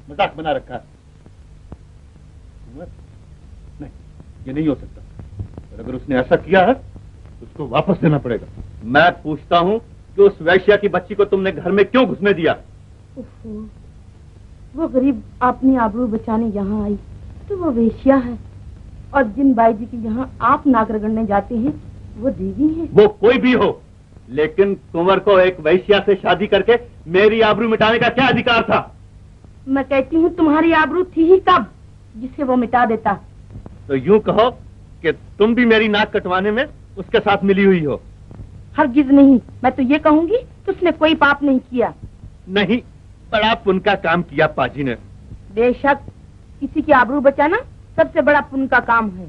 मजाक बना रखा है। नहीं, ये नहीं हो सकता। और अगर उसने ऐसा किया है तो उसको वापस देना पड़ेगा। मैं पूछता हूँ कि उस वैश्या की बच्ची को तुमने घर में क्यों घुसने दिया? वो गरीब अपनी आबरू बचाने यहाँ आई तो वो वेश्या है, और जिन बाई जी के यहाँ आप नाक रगड़ने जाते हैं वो देवी है। वो कोई भी हो, लेकिन कुंवर को एक वैश्या से शादी करके मेरी आबरू मिटाने का क्या अधिकार था? मैं कहती हूँ तुम्हारी आबरू थी ही तब जिसे वो मिटा देता। तो यूं कहो कि तुम भी मेरी नाक कटवाने में उसके साथ मिली हुई हो। हरगिज नहीं, मैं तो ये कहूंगी कि उसने कोई पाप नहीं किया। नहीं, बड़ा पुण्य का काम किया पाजी ने। बेशक, किसी की आबरू बचाना सबसे बड़ा पुण्य का काम है।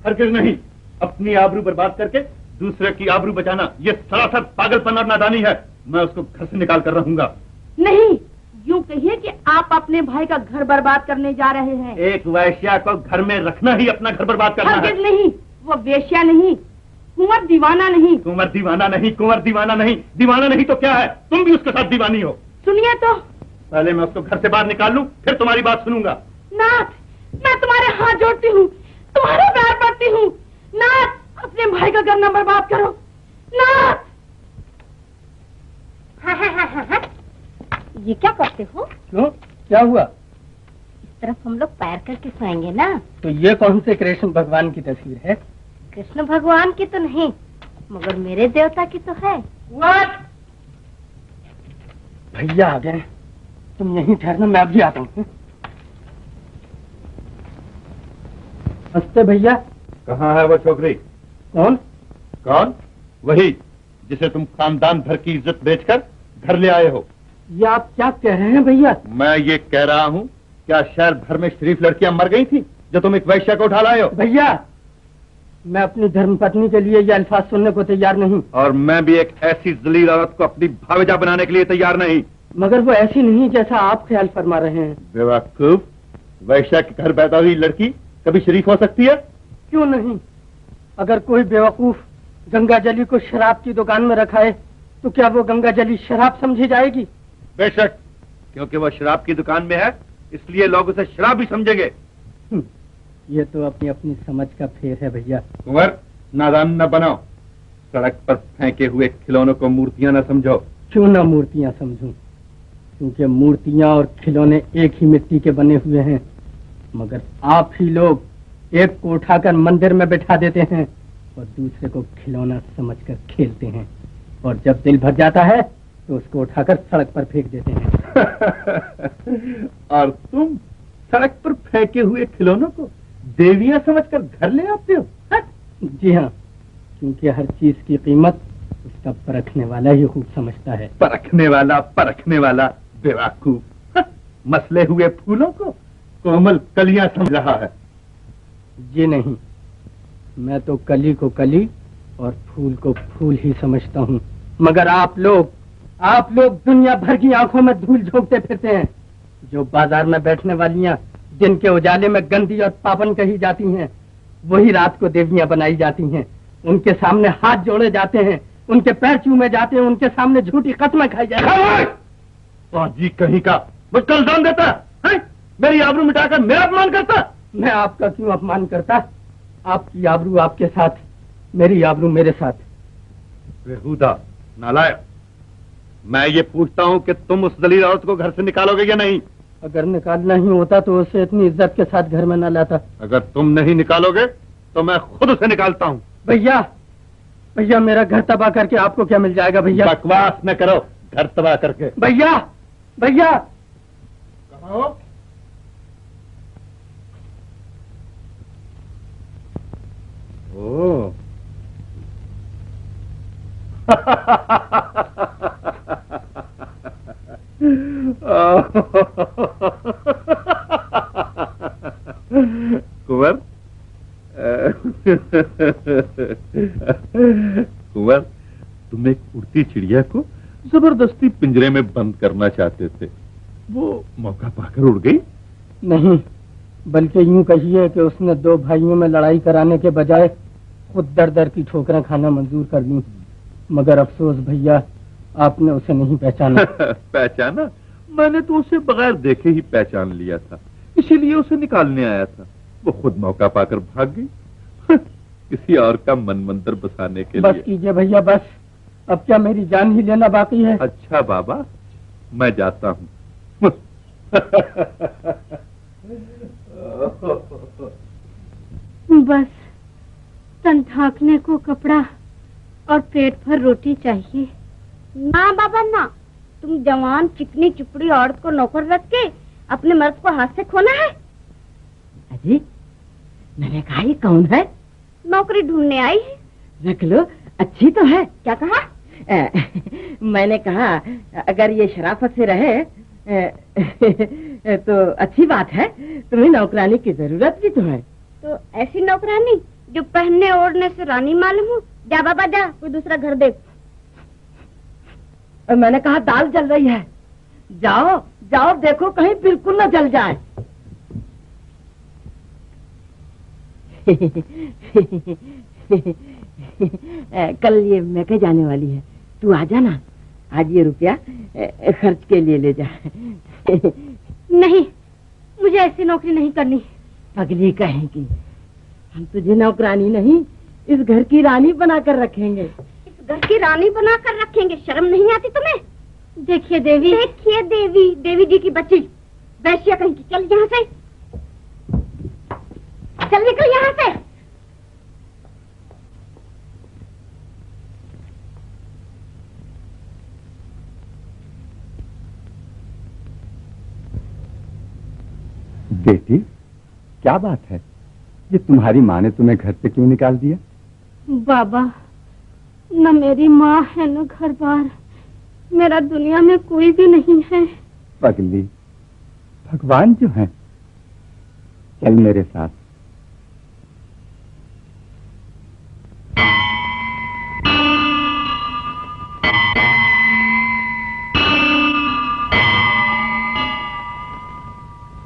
हरगिज नहीं, अपनी आबरू बर्बाद करके दूसरे की आबरू बचाना ये सरासर पागलपन और नादानी है। मैं उसको घर से निकाल कर रहूंगा। नहीं, यूं कहिए कि आप अपने भाई का घर बर्बाद करने जा रहे हैं। एक वैश्या को घर में रखना ही अपना घर बर्बाद करना है। हरगिज नहीं, वो वेश्या नहीं, कुंवर दीवाना नहीं। कुंवर दीवाना नहीं, कुंवर दीवाना नहीं, दीवाना नहीं तो क्या है? तुम भी उसके साथ दीवानी हो। सुनिए तो। पहले मैं उसको घर से बाहर निकाल लूं, फिर तुम्हारी बात सुनूंगा। नाथ, मैं तुम्हारे हाथ जोड़ती हूँ, तुम्हारे पैर पड़ती हूँ। नाथ, अपने भाई का घर न बर्बाद करो। नाथ। ये क्या करते हो? क्यों, क्या हुआ? इस तरफ हम लोग पैर करके सोएंगे ना। तो ये कौन से कृष्ण भगवान की तस्वीर है? कृष्ण भगवान की तो नहीं, मगर मेरे देवता की तो है। भैया आ गए, तुम यहीं ठहरना, मैं अभी आता हूँ। नमस्ते भैया। कहाँ है वो छोकरी? कौन? कौन? वही जिसे तुम खानदान भर की इज्जत बेचकर घर ले आए हो। ये आप क्या कह रहे हैं भैया? मैं ये कह रहा हूँ, क्या शहर भर में शरीफ लड़कियां मर गई थी जो तुम एक वैश्या को उठा लाए हो? भैया, मैं अपनी धर्मपत्नी के लिए ये अल्फाज सुनने को तैयार नहीं। और मैं भी एक ऐसी जलील औरत को अपनी भावेजा बनाने के लिए तैयार नहीं। मगर वो ऐसी नहीं जैसा आप ख्याल फरमा रहे हैं। बेवकूफ, वैश्या के घर पैदा हुई लड़की कभी शरीफ हो सकती है? क्यों नहीं? अगर कोई बेवकूफ गंगा जली को शराब की दुकान में रखा है तो क्या वो गंगा जली शराब समझी जाएगी? बेशक, क्योंकि वो शराब की दुकान में है इसलिए लोग उसे शराब भी समझेंगे। ये तो अपनी अपनी समझ का फेर है भैया। कुंवर, नादान न बनाओ। सड़क पर फेंके हुए खिलौनों को मूर्तियां न समझो। क्यों ना मूर्तियां समझूं? क्योंकि मूर्तियां और खिलौने एक ही मिट्टी के बने हुए हैं, मगर आप ही लोग एक को उठाकर मंदिर में बिठा देते हैं और दूसरे को खिलौना समझकर खेलते हैं, और जब दिल भर जाता है तो उसको उठाकर सड़क पर फेंक देते हैं। और तुम सड़क पर फेंके हुए खिलौनों को देवियां समझकर घर ले आते हो? जी हाँ, क्योंकि हर चीज की कीमत उसका परखने वाला ही खूब समझता है। परखने वाला बेवकूफ, मसले हुए फूलों को कोमल कलियां समझ रहा है। जी नहीं, मैं तो कली को कली और फूल को फूल ही समझता हूँ, मगर आप लोग दुनिया भर की आंखों में धूल झोंकते फिरते हैं। जो बाजार में बैठने वालियां दिन के उजाले में गंदी और पावन कही जाती हैं, वही रात को देवियां बनाई जाती हैं। उनके सामने हाथ जोड़े जाते हैं, उनके पैर चूमे जाते हैं, उनके सामने झूठी कस्में खाई जाती हैं। जी कहीं का मुझको इल्जाम देता है? मेरी आबरू मिटाकर मेरा अपमान करता? मैं आपका क्यों अपमान करता? आपकी आबरू आपके साथ, मेरी आबरू मेरे साथ। बेहुदा, नालायक, मैं ये पूछता हूँ कि तुम उस दलील औरत को घर से निकालोगे या नहीं? अगर निकालना ही होता तो उसे इतनी इज्जत के साथ घर में न लाता। अगर तुम नहीं निकालोगे तो मैं खुद उसे निकालता हूँ। भैया, मेरा घर तबाह करके आपको क्या मिल जाएगा? भैया बकवास न करो, घर तबाह करके। भैया कहाँ हो? ओ कुंवर, तुम एक उड़ती चिड़िया को जबरदस्ती पिंजरे में बंद करना चाहते थे, वो मौका पाकर उड़ गई? नहीं, बल्कि यूं कहिए कि उसने दो भाइयों में लड़ाई कराने के बजाय खुद दर दर की ठोकरें खाना मंजूर कर ली। मगर अफसोस भैया, आपने उसे नहीं पहचाना। पहचाना? मैंने तो उसे बगैर देखे ही पहचान लिया था, इसीलिए उसे निकालने आया था। वो खुद मौका पाकर भाग गई। किसी और का मन मंदिर बसाने के लिए। बस कीजिए भैया, बस। अब क्या मेरी जान ही लेना बाकी है? अच्छा बाबा, मैं जाता हूँ। बस तन ढांकने को कपड़ा और पेट भर रोटी चाहिए। ना बाबा ना, तुम जवान चिकनी चुपड़ी औरत को नौकर रख के अपने मर्द को हाथ से खोना है? अजी, मैंने कहा ये कौन है? नौकरी ढूंढने आई है। रख लो, अच्छी तो है। क्या कहा? मैंने कहा अगर ये शराफत से रहे तो अच्छी बात है। तुम्हें नौकरानी की जरूरत भी तो है। तो ऐसी नौकरानी जो पहनने ओढ़ने से रानी मालूम हो। जा बाबा जा, कोई दूसरा घर देख। मैंने कहा दाल जल रही है, जाओ जाओ, देखो कहीं बिल्कुल न जल जाए। कल ये मैके जाने वाली है, तू आ जाना। आज ये रुपया खर्च के लिए ले जा। नहीं, मुझे ऐसी नौकरी नहीं करनी। पगली कहेंगी, हम तुझे नौकरानी नहीं, इस घर की रानी बनाकर रखेंगे। इस घर की रानी बनाकर रखेंगे? शर्म नहीं आती तुम्हें? देखिए देवी, देखिए देवी, देवी जी की बच्ची, वैश्या कहीं की। चल यहाँ से, चल निकल यहाँ से। बेटी, क्या बात है? ये तुम्हारी माँ ने तुम्हें घर से क्यों निकाल दिया? बाबा, न मेरी माँ है न घर बार, मेरा दुनिया में कोई भी नहीं है। पगली, भगवान जो हैं, चल मेरे साथ।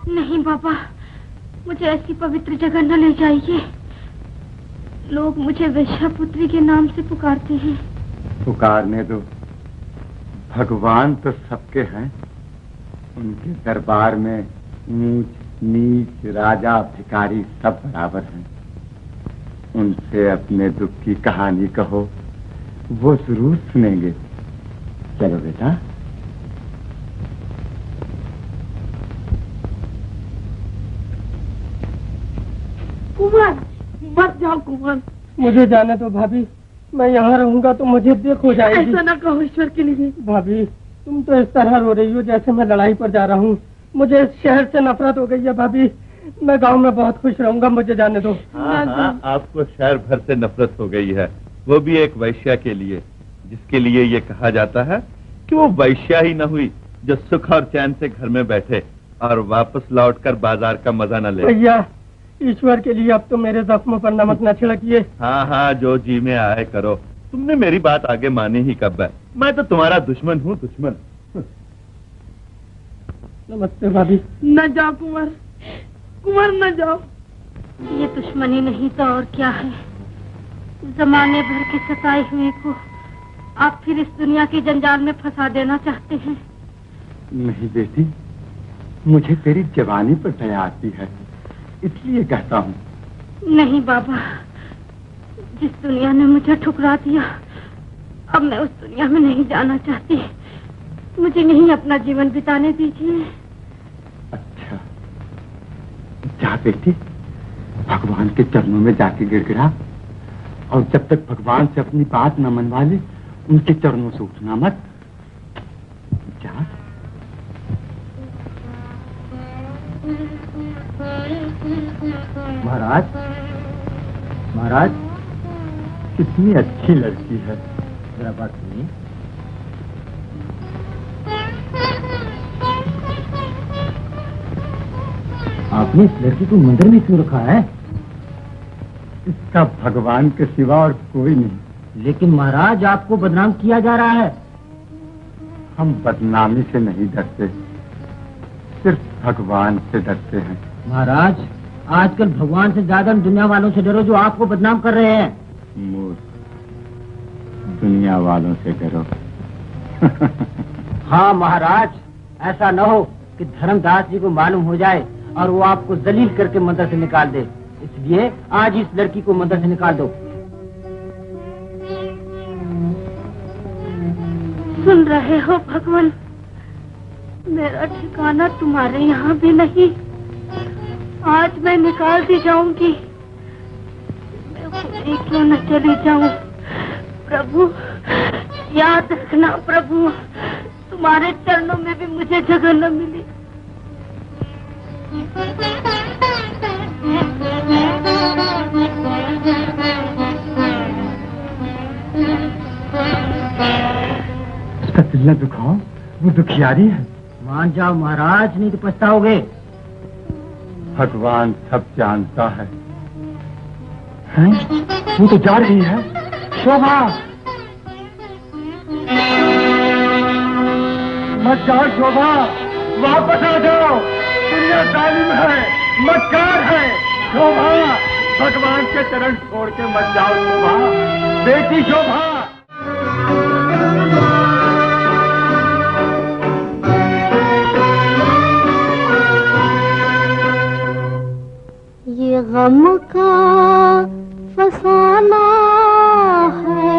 नहीं बाबा, मुझे ऐसी पवित्र जगह न ले जाइए। लोग मुझे वैश्यापुत्री के नाम से पुकारते हैं। पुकारने दो, भगवान तो सबके हैं। उनके दरबार में ऊंच नीच, राजा भिखारी सब बराबर हैं। उनसे अपने दुख की कहानी कहो, वो जरूर सुनेंगे। चलो बेटा। कुमार, मत जाओ कुमार, मुझे जाने दो भाभी। मैं यहाँ रहूंगा तो मुझे देख हो जाएगी। ऐसा ना कहो ईश्वर के लिए। भाभी, तुम तो इस तरह रो रही हो जैसे मैं लड़ाई पर जा रहा हूँ। मुझे इस शहर से नफरत हो गई है भाभी। मैं गांव में बहुत खुश रहूंगा, मुझे जाने दो। हाँ, आपको शहर भर से नफरत हो गई है, वो भी एक वैश्या के लिए, जिसके लिए ये कहा जाता है कि वो वैश्या ही न हुई जो सुख और चैन से घर में बैठे और वापस लौटकर बाजार का मजा न ले। भैया, ईश्वर के लिए अब तो मेरे जख्मों पर नमक न छिड़किए। हाँ, जो जी में आए करो। तुमने मेरी बात आगे मानी ही कब है? मैं तो तुम्हारा दुश्मन हूँ, दुश्मन। नमस्ते भाभी। न जाओ कुंवर, कुंवर न जाओ। ये दुश्मनी नहीं तो और क्या है? जमाने भर के सताए हुए को आप फिर इस दुनिया की जंजाल में फंसा देना चाहते हैं। नहीं बेटी, मुझे तेरी जवानी पर दया आती है, इसलिए कहता हूँ। नहीं बाबा, जिस दुनिया ने मुझे ठुकरा दिया, अब मैं उस दुनिया में नहीं जाना चाहती। मुझे यहीं अपना जीवन बिताने दीजिए। अच्छा, जा बेटी, भगवान के चरणों में जाके गिड़गिड़ा, और जब तक भगवान से अपनी बात न मनवा ले, उनके चरणों से उठना मत। जा। महाराज, महाराज, कितनी अच्छी लड़की है। जरा बात सुनिए। आपने इस लड़की को मंदिर में क्यों रखा है? इसका भगवान के सिवा और कोई नहीं। लेकिन महाराज, आपको बदनाम किया जा रहा है। हम बदनामी से नहीं डरते, सिर्फ भगवान से डरते हैं। महाराज, आजकल भगवान से ज्यादा दुनिया वालों से डरो जो आपको बदनाम कर रहे हैं। मूर्ख, दुनिया वालों से डरो। हाँ महाराज, ऐसा न हो कि धर्मदास जी को मालूम हो जाए और वो आपको जलील करके मंदिर से निकाल दे। इसलिए आज इस लड़की को मंदिर से निकाल दो। सुन रहे हो भगवान, मेरा ठिकाना तुम्हारे यहाँ भी नहीं। आज मैं निकाल दी जाऊंगी, मैं खुद क्यों न चली जाऊं। प्रभु, याद रखना प्रभु, तुम्हारे चरणों में भी मुझे जगह न मिली। उसका दिल न दुखाओ, वो दुखियारी है। मान जाओ महाराज, नहीं तो पछताओगे। भगवान सब जानता है। हैं? वो तो जा रही है। शोभा, मत जाओ शोभा, वापस आ जाओ। दुनिया जालिम है, मक्कार है। शोभा, भगवान के चरण छोड़ के मत जाओ शोभा, बेटी शोभा। ये गम का फसाना है,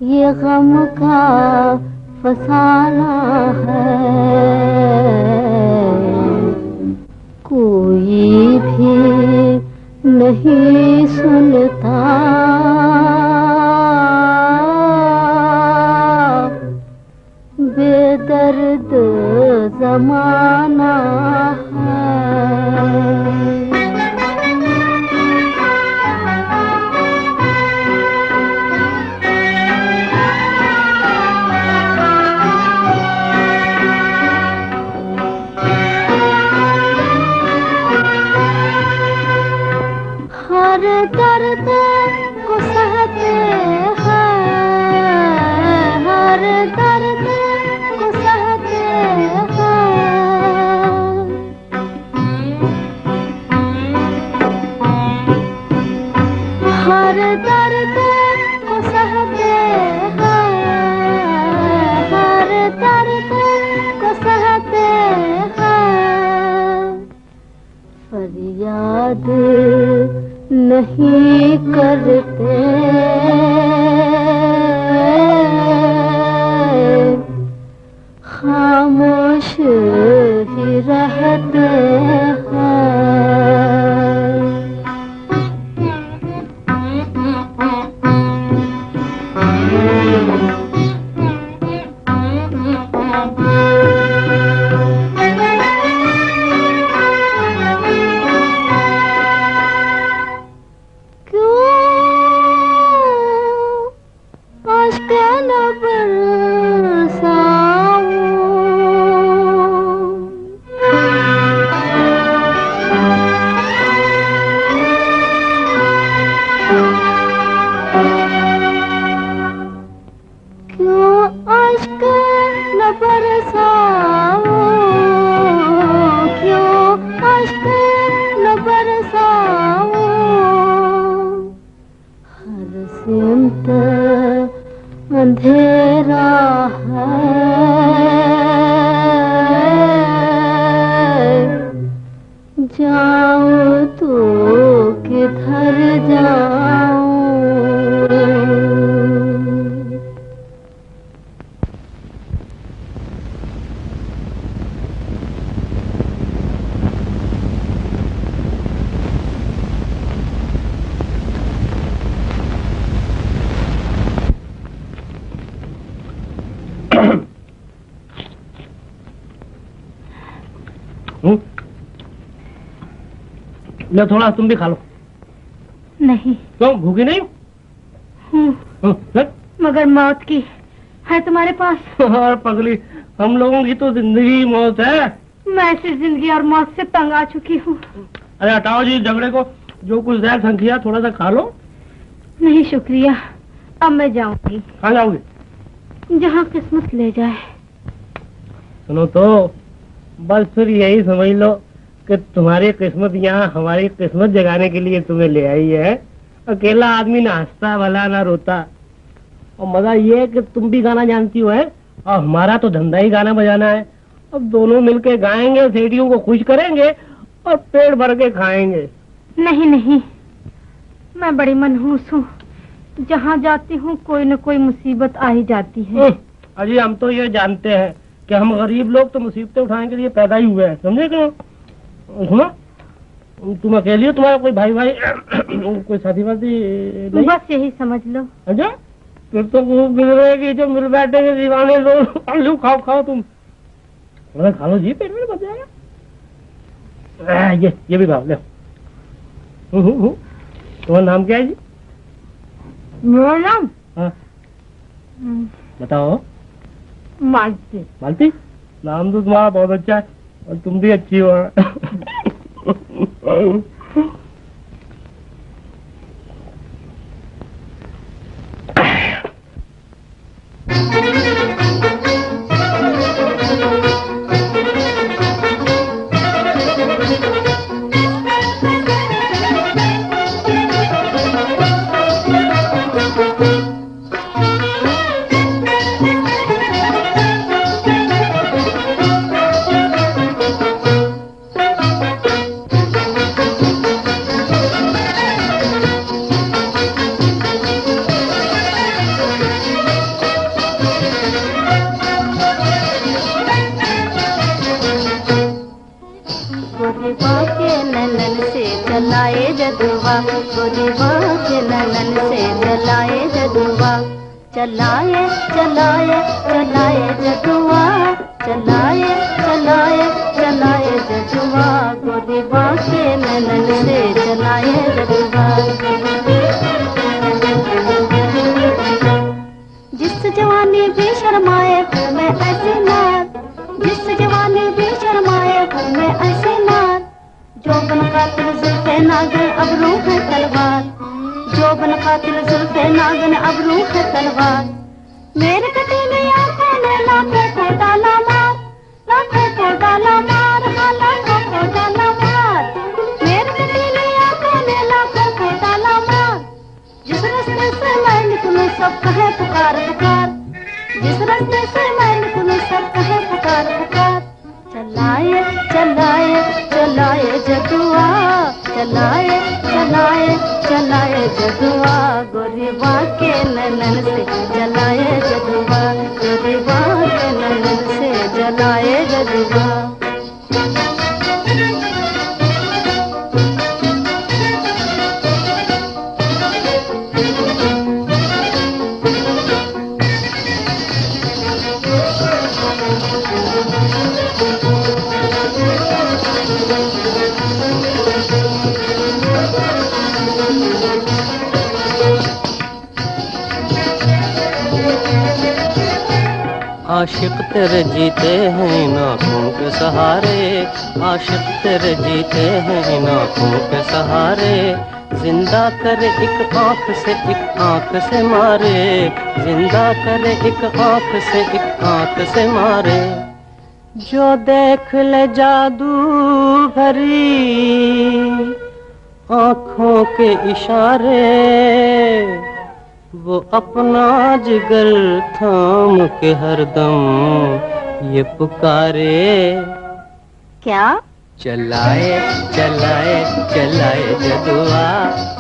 ये गम का फसाना है, कोई भी नहीं सुनता, बेदर्द जमाना है। हर दर्द को सहते हैं, हर दर्द को सहते हैं, हर दर्द को सहते हैं, हर दर्द को सहते हैं, फरियाद नहीं करते, खामोश ही रहते हैं। अंधेरा है, जाऊं तो किधर जाऊं। ले थोड़ा तुम भी खा लो। नहीं। क्यों, भूखी नहीं? मगर मौत की है तुम्हारे पास। और पगली, हम लोगों की तो जिंदगी मौत है। मैं ऐसी जिंदगी और मौत से तंग आ चुकी हूँ। अरे हटाओ जी झगड़े को, जो कुछ जैक संखिया थोड़ा सा खा लो। नहीं शुक्रिया, अब मैं जाऊंगी। कहाँ जाओगी? जहाँ किस्मत ले जाए। सुनो तो, बस फिर यही समझ लो कि तुम्हारी किस्मत यहाँ हमारी किस्मत जगाने के लिए तुम्हें ले आई है। अकेला आदमी ना हंसता भला ना रोता। और मजा ये है कि तुम भी गाना जानती हो है, और हमारा तो धंधा ही गाना बजाना है। अब दोनों मिलके गाएंगे, सेठियों को खुश करेंगे और पेट भर के खाएंगे। नहीं नहीं, मैं बड़ी मनहूस हूँ। जहाँ जाती हूँ कोई न कोई मुसीबत आ ही जाती है। अजी हम तो ये जानते हैं कि हम गरीब लोग तो मुसीबतें उठाने के लिए पैदा ही हुए हैं, समझे क्यों? सुनो, तुम अकेली हो, तुम्हारा कोई भाई कोई साथी वाथी नहीं? बस यही समझ लो। अच्छा, फिर तो वो मिल रहेगी जो मिल बैठेंगे दीवाने लोग। आलू खाओ खाओ तुम, थोड़ा खा लो जी, पेट में बच जाएगा। ये भी खाओ, ले। तुम्हारा नाम क्या है जी? मेरा नाम? हाँ बताओ। मालती। मालती? नाम तो तुम्हारा बहुत अच्छा है और तुम भी अच्छी हो। गोरीबा के नैनन से जलाए जदुआ, चलाए चलाए चलाए जदुआ, चलाए चलाए चलाए जदुआ, गोरीबा के नैनन से जलाए जदुआ। जिस जवानी भी शर्माए हूँ मैं ऐसी नार, जिस जवानी भी शर्माए हूँ मैं ऐसी नार, जोबन कातिल जुल्फे नागिन अबरू है तलवार, जोबन कातिल जुल्फे नागिन अबरू है तलवार। मेरे कटीली आंखों ने लाखों को डाला मार, लाखों को डाला मार, हाँ लाखों को डाला मार। मेरे कटीली आंखों ने लाखों को डाला मार। जिस रास्ते से मैं निकलूं सब कहे पुकार पुकार, जिस रास्ते से मैं निकलूं सब कहे पुकार पुकार। चलाए चलाए चलाए जदुआ, चलाए चलाए चलाए जदुआ, गोरीबा के नैनन से जलाए जदुआ, गोरीबा के नैनन से जलाए जदुआ। आशिक तेरे जीते हैं नाखों के सहारे, आशिक तेरे जीते हैं नाखों के सहारे। जिंदा करे एक आंख से एक आंख से मारे, जिंदा करे एक आंख से एक आंख से मारे। जो देख ले जादू भरी आंखों के इशारे, वो अपना जिगर थाम के हरदम ये पुकारे। क्या? चलाए चलाए चलाए जदुआ,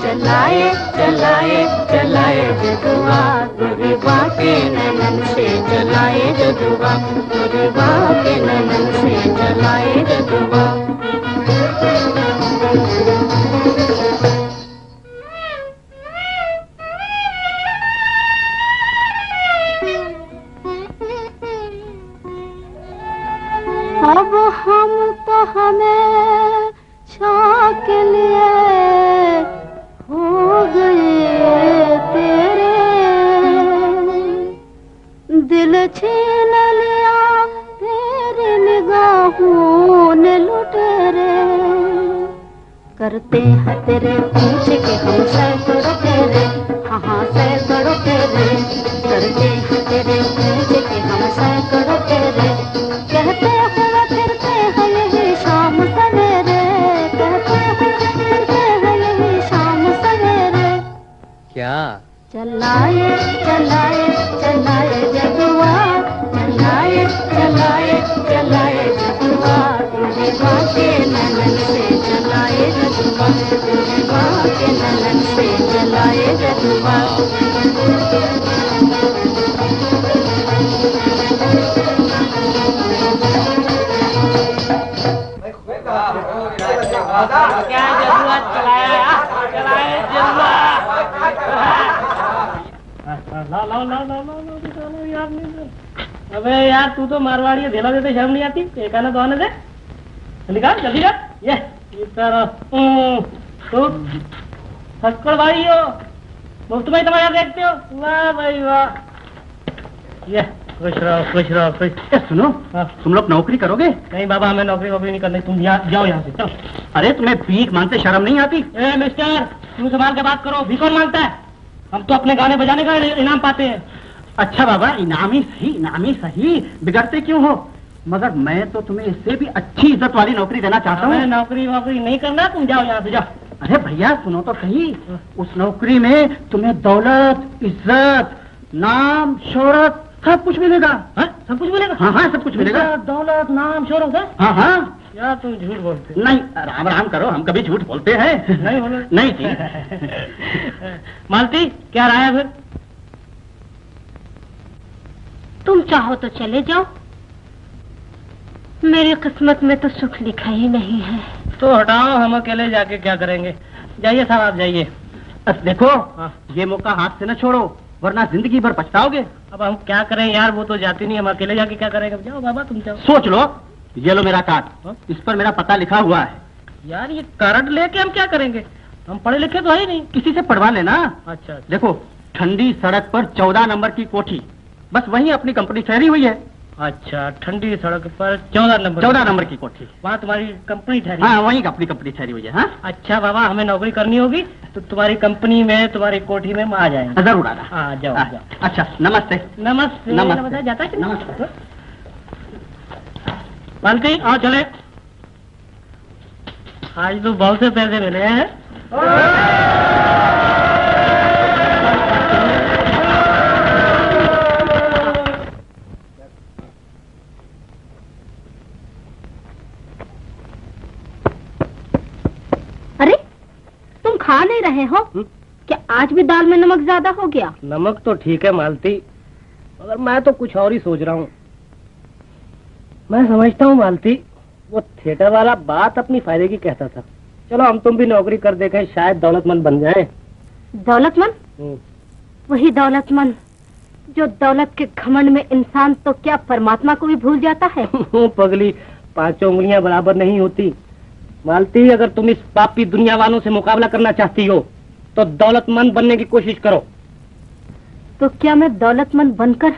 चलाए चलाए चलाए जदुआ, गोरीबा के नैनन से जलाए जदुआ, गोरीबा के नैनन से जलाए जदुआ। अब हम तो हमें छा के लिए हो गए तेरे, दिल छीन लिया तेरी निगाहों ने लुटेरे। करते हैं तेरे पीछे के हम सैकड़ों तेरे, हाँ हाँ सैकड़ों तेरे। करते हैं तेरे पीछे के हम सैकड़ों तेरे, कहते हुए फिरते हैं यही शाम सवेरे, कहते हुए फिरते हैं यही शाम सवेरे। क्या? चलाए चलाए चलाए जदुआ, चलाए चलाए चलाए जदुआ, गोरीबा के नैनन से जलाए जदुआ, गोरीबा के नैनन से जलाए जदुआ। क्या जदुआ चलाया, चलाए जदुआ। ला यार नहीं। अबे यार तू तो मारवाड़ी है, धेला देते शर्म नहीं आती? एक आना तो आने दे, निकाल जल्दी कर। ये तो थक्कड़ भाई हो, मुफ्त में तमाशा देखते हो। वाह भाई वाह। ये खुश रहो खुश रहो खुश। सुनो, तुम लोग नौकरी करोगे? नहीं बाबा, हमें नौकरी वोकरी नहीं करनी, तुम जाओ यहाँ से चलो। अरे तुम्हें भीख मांगते शर्म नहीं आती? ए मिस्टर, तुम संभाल के बात करो, भी कौन मांगता है? हम तो अपने गाने बजाने का इनाम पाते हैं। अच्छा बाबा, इनामी सही, बिगड़ते क्यों हो? मगर मैं तो तुम्हें इससे भी अच्छी इज्जत वाली नौकरी देना चाहता हूँ। नौकरी वोकरी नहीं करना, तुम जाओ यहाँ से जाओ। अरे भैया सुनो तो सही, उस नौकरी में तुम्हें दौलत, इज्जत, नाम, शोहरत सब कुछ मिलेगा। हाँ सब कुछ मिलेगा? हाँ हाँ सब कुछ मिलेगा। दौलत, नाम, शोहरत है? हाँ हाँ। यार तुम झूठ बोलते। नहीं, राम राम करो, हम कभी झूठ बोलते हैं? नहीं बोलो। नहीं ठीक। मालती क्या राय है फिर? तुम चाहो तो चले जाओ, मेरी किस्मत में तो सुख लिखा ही नहीं है। तो हटाओ, हम अकेले जाके क्या करेंगे? जाइए साहब, आप जाइए। देखो ये मौका हाथ से न छोड़ो, वरना जिंदगी भर पछताओगे। अब हम क्या करें यार, वो तो जाती नहीं, हम अकेले जाके क्या करेंगे। जाओ बाबा तुम जाओ। सोच लो, ये लो मेरा कार्ड, इस पर मेरा पता लिखा हुआ है। यार ये कार्ड लेके हम क्या करेंगे, हम पढ़े लिखे तो है ही नहीं। किसी से पढ़वा लेना। अच्छा देखो, ठंडी सड़क पर 14 नंबर की कोठी, बस वहीं अपनी कंपनी ठहरी हुई है। अच्छा, ठंडी सड़क पर 14 नंबर की कोठी, वहाँ तुम्हारी कंपनी ठहरी? हाँ वहीं अपनी कंपनी ठहरी हुई है। हाँ अच्छा बाबा, हमें नौकरी करनी होगी तो तुम्हारी कंपनी में, तुम्हारी कोठी में हम आ जाएंगे। जरूर आना। हाँ जाओ जाओ। अच्छा, नमस्ते। नमस्ते। नमस्ते। जाता है? नमस्ते। मालती आओ चले, आज तो बहुत से पैसे मिले हैं। अरे तुम खा नहीं रहे हो? क्या आज भी दाल में नमक ज्यादा हो गया? नमक तो ठीक है मालती, मगर मैं तो कुछ और ही सोच रहा हूँ। मैं समझता हूँ मालती, वो थिएटर वाला बात अपनी फायदे की कहता था। चलो हम तुम भी नौकरी कर देखें, शायद दौलतमंद बन जाए। दौलतमंद? वही दौलतमंद जो दौलत के घमंड में इंसान तो क्या परमात्मा को भी भूल जाता है। पगली, 5 उंगलियां बराबर नहीं होती। मालती, अगर तुम इस पापी दुनिया वालों से मुकाबला करना चाहती हो तो दौलतमंद बनने की कोशिश करो। तो क्या मैं दौलतमंद बनकर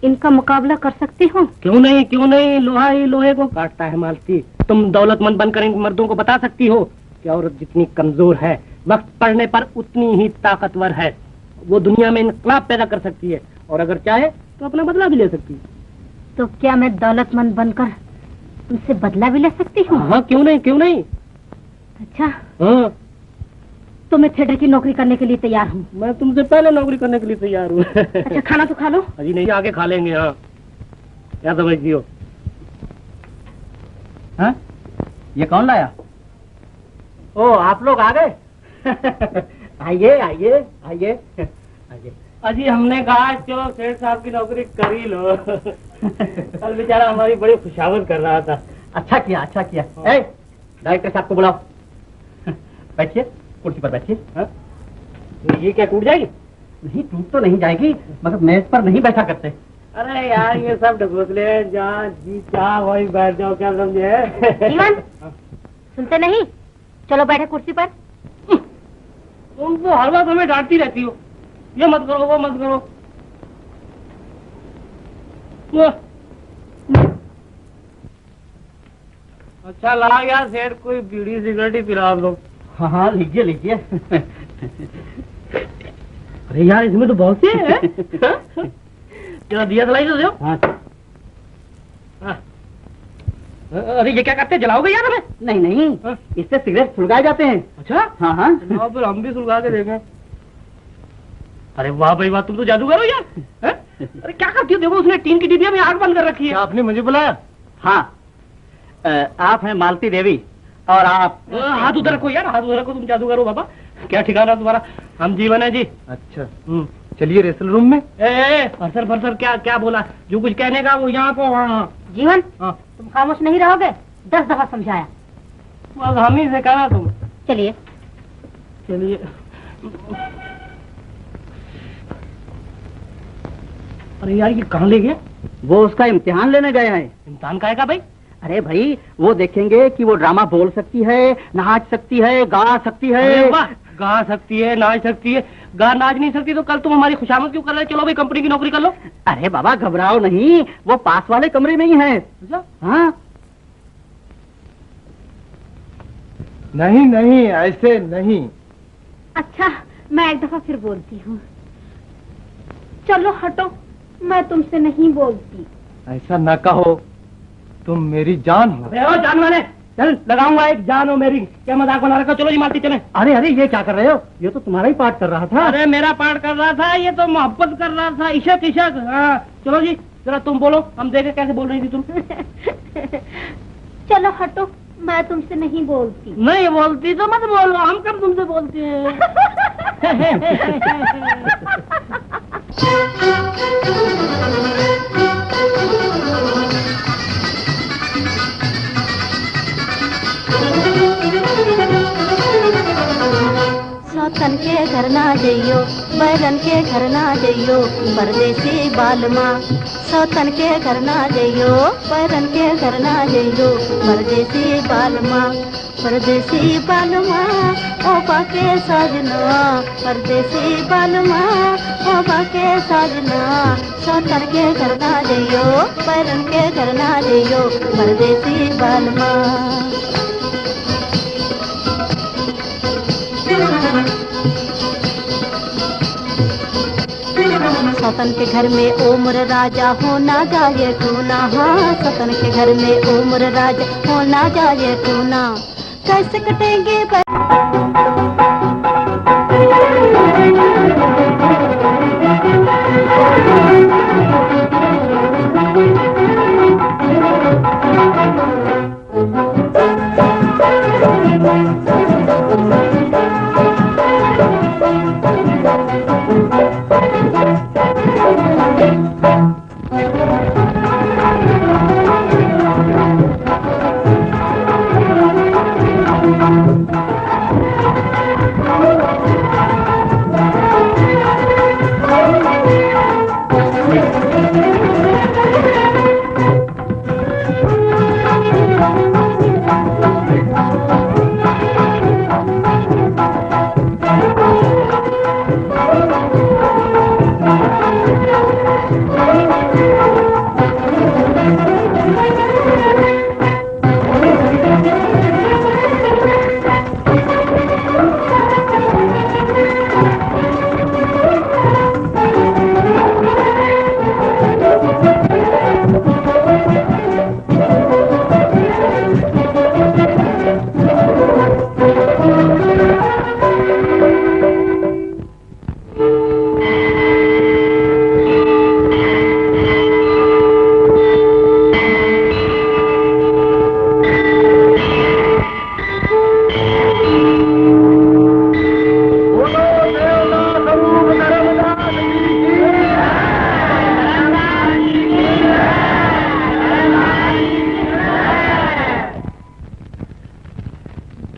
इनका मुकाबला कर सकती हूँ? क्यों नहीं, क्यों नहीं, लोहा ही लोहे को काटता है मालती। तुम दौलतमंद बनकर इन मर्दों को बता सकती हो कि औरत जितनी कमजोर है, वक्त पड़ने पर उतनी ही ताकतवर है। वो दुनिया में इनकलाब पैदा कर सकती है, और अगर चाहे तो अपना बदला भी ले सकती है। तो क्या मैं दौलतमंद बनकर उनसे बदला भी ले सकती हूँ? हाँ, क्यों नहीं, क्यों नहीं। अच्छा, हाँ तो मैं थिएटर की नौकरी करने के लिए तैयार हूँ। मैं तुमसे पहले नौकरी करने के लिए तैयार हूँ। अच्छा, खाना तो खा लो। अजी नहीं, आगे खा लेंगे। हाँ, क्या समझती हो? हाँ? ये कौन लाया? ओ, आप लोग आ गए। आइए आइए आइए आइए। अजी हमने कहा चलो सेठ साहब की नौकरी कर ही लो। कल बेचारा हमारी बड़ी खुशामद कर रहा था। अच्छा किया, अच्छा किया। डायरेक्टर साहब को बुलाओ। बैठिए, कुर्सी पर बैठिए। ये क्या टूट जाएगी? नहीं, टूट तो नहीं जाएगी, मगर मेज पर नहीं बैठा करते। अरे यार ये सब ढकोसले हैं, जहाँ जी चाह वही बैठ जाओ, क्या समझे? जीवन, सुनते नहीं? चलो बैठे कुर्सी पर। तुम तो हर बात हमें डांटती रहती हो, ये मत करो, वो मत करो। अच्छा ला यार सेठ, कोई बीड़ी सिगरेट ही पिला दो। हाँ हाँ, लीजिए लीजिए। अरे यार इसमें तो बहुत से है। जरा दिया जलाई तो दो। हाँ। अरे ये क्या करते हैं, जलाओगे यार हमें? नहीं नहीं, इससे सिगरेट सुलगाए जाते हैं। अच्छा, हाँ हाँ। फिर हम भी सुलगा के देखें। अरे वाह भाई वाह, तुम तो जादूगर हो यार। अरे क्या करती हो? देखो उसने टीन की डिबिया में आग बंद कर रखी है। आपने मुझे बुलाया? हाँ, आप हैं मालती देवी, और आप हाथ उधर रखो यार, हाथ उधर रखो। तुम जादूगर हो बाबा, क्या ठिकाना तुम्हारा? हम जीवन है जी। अच्छा, चलिए रेसल रूम में। फरसर फरसर क्या क्या बोला? जो कुछ कहने का वो यहाँ को वहाँ। जीवन, हाँ, तुम खामोश नहीं रहोगे? 10 दफा समझाया। बस हम ही से कहा तुम। चलिए चलिए। अरे यार ये कहाँ ले गया? वो उसका इम्तिहान लेने गए हैं। इम्तिहान का है भाई? अरे भाई, वो देखेंगे कि वो ड्रामा बोल सकती है, नाच सकती है, गा सकती है। अरे वाह, गा सकती है, नाच सकती है। गा नाच नहीं सकती तो कल तुम हमारी खुशामद क्यों कर रहे? चलो भाई कंपनी की नौकरी कर लो। अरे बाबा घबराओ नहीं, वो पास वाले कमरे में ही है। हाँ। नहीं नहीं, ऐसे नहीं। अच्छा, मैं एक दफा फिर बोलती हूँ। चलो हटो, मैं तुमसे नहीं बोलती। ऐसा न कहो, तुम मेरी जान हो। अरे जान वाले, चल लगाऊंगा एक जान हो मेरी। क्या मजाक बना रखा? चलो जी मालती चले। अरे अरे, ये क्या कर रहे हो? ये तो तुम्हारा ही पाठ कर रहा था। अरे मेरा पाठ कर रहा था, ये तो मोहब्बत कर रहा था। इशक इशक। हाँ चलो जी, जरा तुम बोलो, हम देखे कैसे बोल रही थी तुम। चलो हटो, मैं तुमसे नहीं बोलती। नहीं बोलती तो मत बोलो, हम कब तुमसे बोलते हैं। के घर ना जइयो, बैरन के घर ना जइयो, परदेसी बालमा। सौतन के घर ना जइयो, बैरन के घर ना जइयो, परदेसी बालमा। परदेसी बालमा ओ बाके साजना, परदेसी बालमा ओ बाके साजना। सौतन के घर ना जइयो, बैरन के घर ना जइयो, परदेसी बालमा। सतन के घर में उम्र राजा होना जाए टूना। हाँ, सतन के घर में उम्र राजा होना जाए टूना। कैसे कटेंगे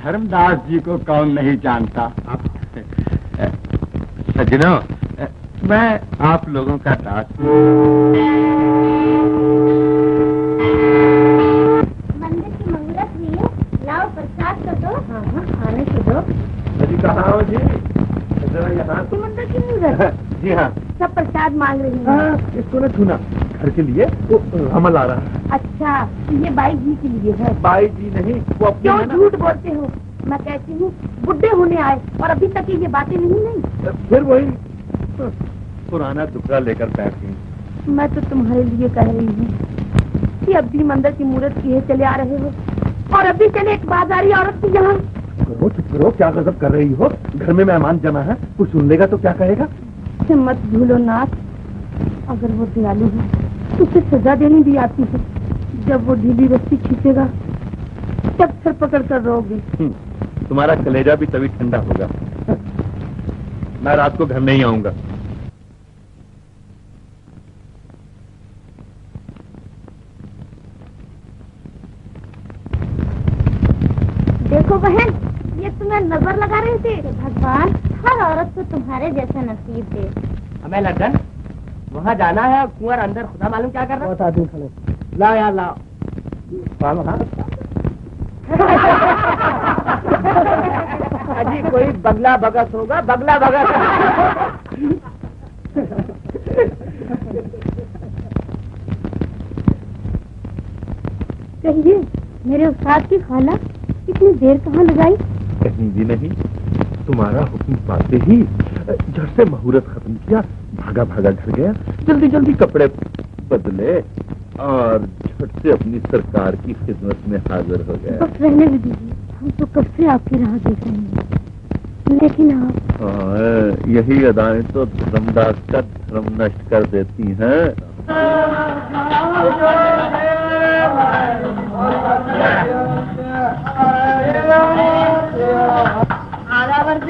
धर्मदास जी को कौन नहीं जानता। सज्जनों, मैं आप लोगों का दास हूँ। मंदिर की मुहूर्त हुई है, लाओ प्रसाद तो दो। हाँ हाँ, खाने को दो। जी कहाँ हो जी? जरा यहाँ तो। मंदिर की मुहूर्त। जी हाँ। सब प्रसाद मांग रही हैं। इसको न छूना, घर के लिए वो हमल आ रहा है। अच्छा, ये बाई जी के लिए है। बाई जी नहीं, वो अपने क्यों झूठ बोलते हो? मैं कहती हूँ बुढ़े होने आए और अभी तक ये बातें नहीं। फिर वही पुराना दुखड़ा लेकर बैठ गई। मैं तो तुम्हारे लिए कह रही हूँ कि अब भी मंदिर की मूर्त किए चले आ रहे हो और अभी चले एक बाजारी औरत की यहाँ। करो, चुप करो, क्या गजब कर रही हो? घर में मेहमान जमा है, कुछ सुन लेगा तो क्या कहेगा? मत भूलो नाथ, अगर वो दयालु है तो उसे सजा देनी भी आती है। जब वो ढीली रस्सी खींचेगा तब सर पकड़ कर रोगे। तुम्हारा कलेजा भी तभी ठंडा होगा। मैं रात को घर नहीं आऊंगा। देखो बहन, ये तुम्हें नजर लगा रहे थे। भगवान हर औरत को तुम्हारे जैसा नसीब दे। हमें लंदन वहाँ जाना है। कुंवर अंदर खुदा मालूम क्या कर रहा है। आदमी खड़े, लाओ यार लाओ। अजी कोई बगला भगत होगा, बगला भगत। कहिए मेरे उस्ताद की खाला इतनी देर कहाँ लगाई? कहीं भी नहीं, तुम्हारा हुक्म पाते ही झट से मुहूर्त खत्म किया, भागा भागा घर गया, जल्दी जल्दी कपड़े बदले और झट से अपनी सरकार की खिदमत में हाजिर हो गया। बस रहने भी दीजिए, हम तो कब से आपकी राह देख रहे हैं, लेकिन आप। यही अदाएं तो धर्मदास का धर्म नष्ट कर देती हैं।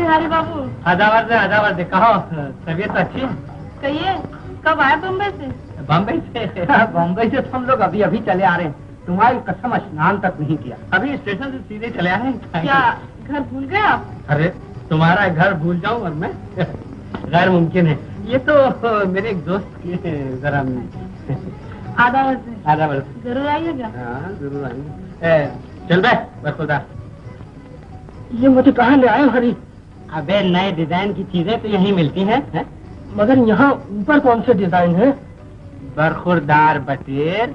हरी बाबू। आधा वर्षे कहो, तबीयत अच्छी है? कहिए कब आए बम्बई से? बम्बई से तो हम लोग अभी अभी चले आ रहे हैं। तुम्हारी कसम स्नान तक नहीं किया, अभी स्टेशन से सीधे चले आ रहे हैं। क्या घर भूल गए आप? अरे तुम्हारा घर भूल जाऊं और मैं गैर मुमकिन है। ये तो मेरे एक दोस्त की जरा आधा वर्ष जरूर आइएगा। हाँ जरूर आएंगे। चल बे खुदा, ये मुझे कहाँ ले आए हरी? अबे नए डिजाइन की चीजें तो यहीं मिलती हैं है? मगर यहाँ ऊपर कौन से डिजाइन है? बरखुरदार बटेर,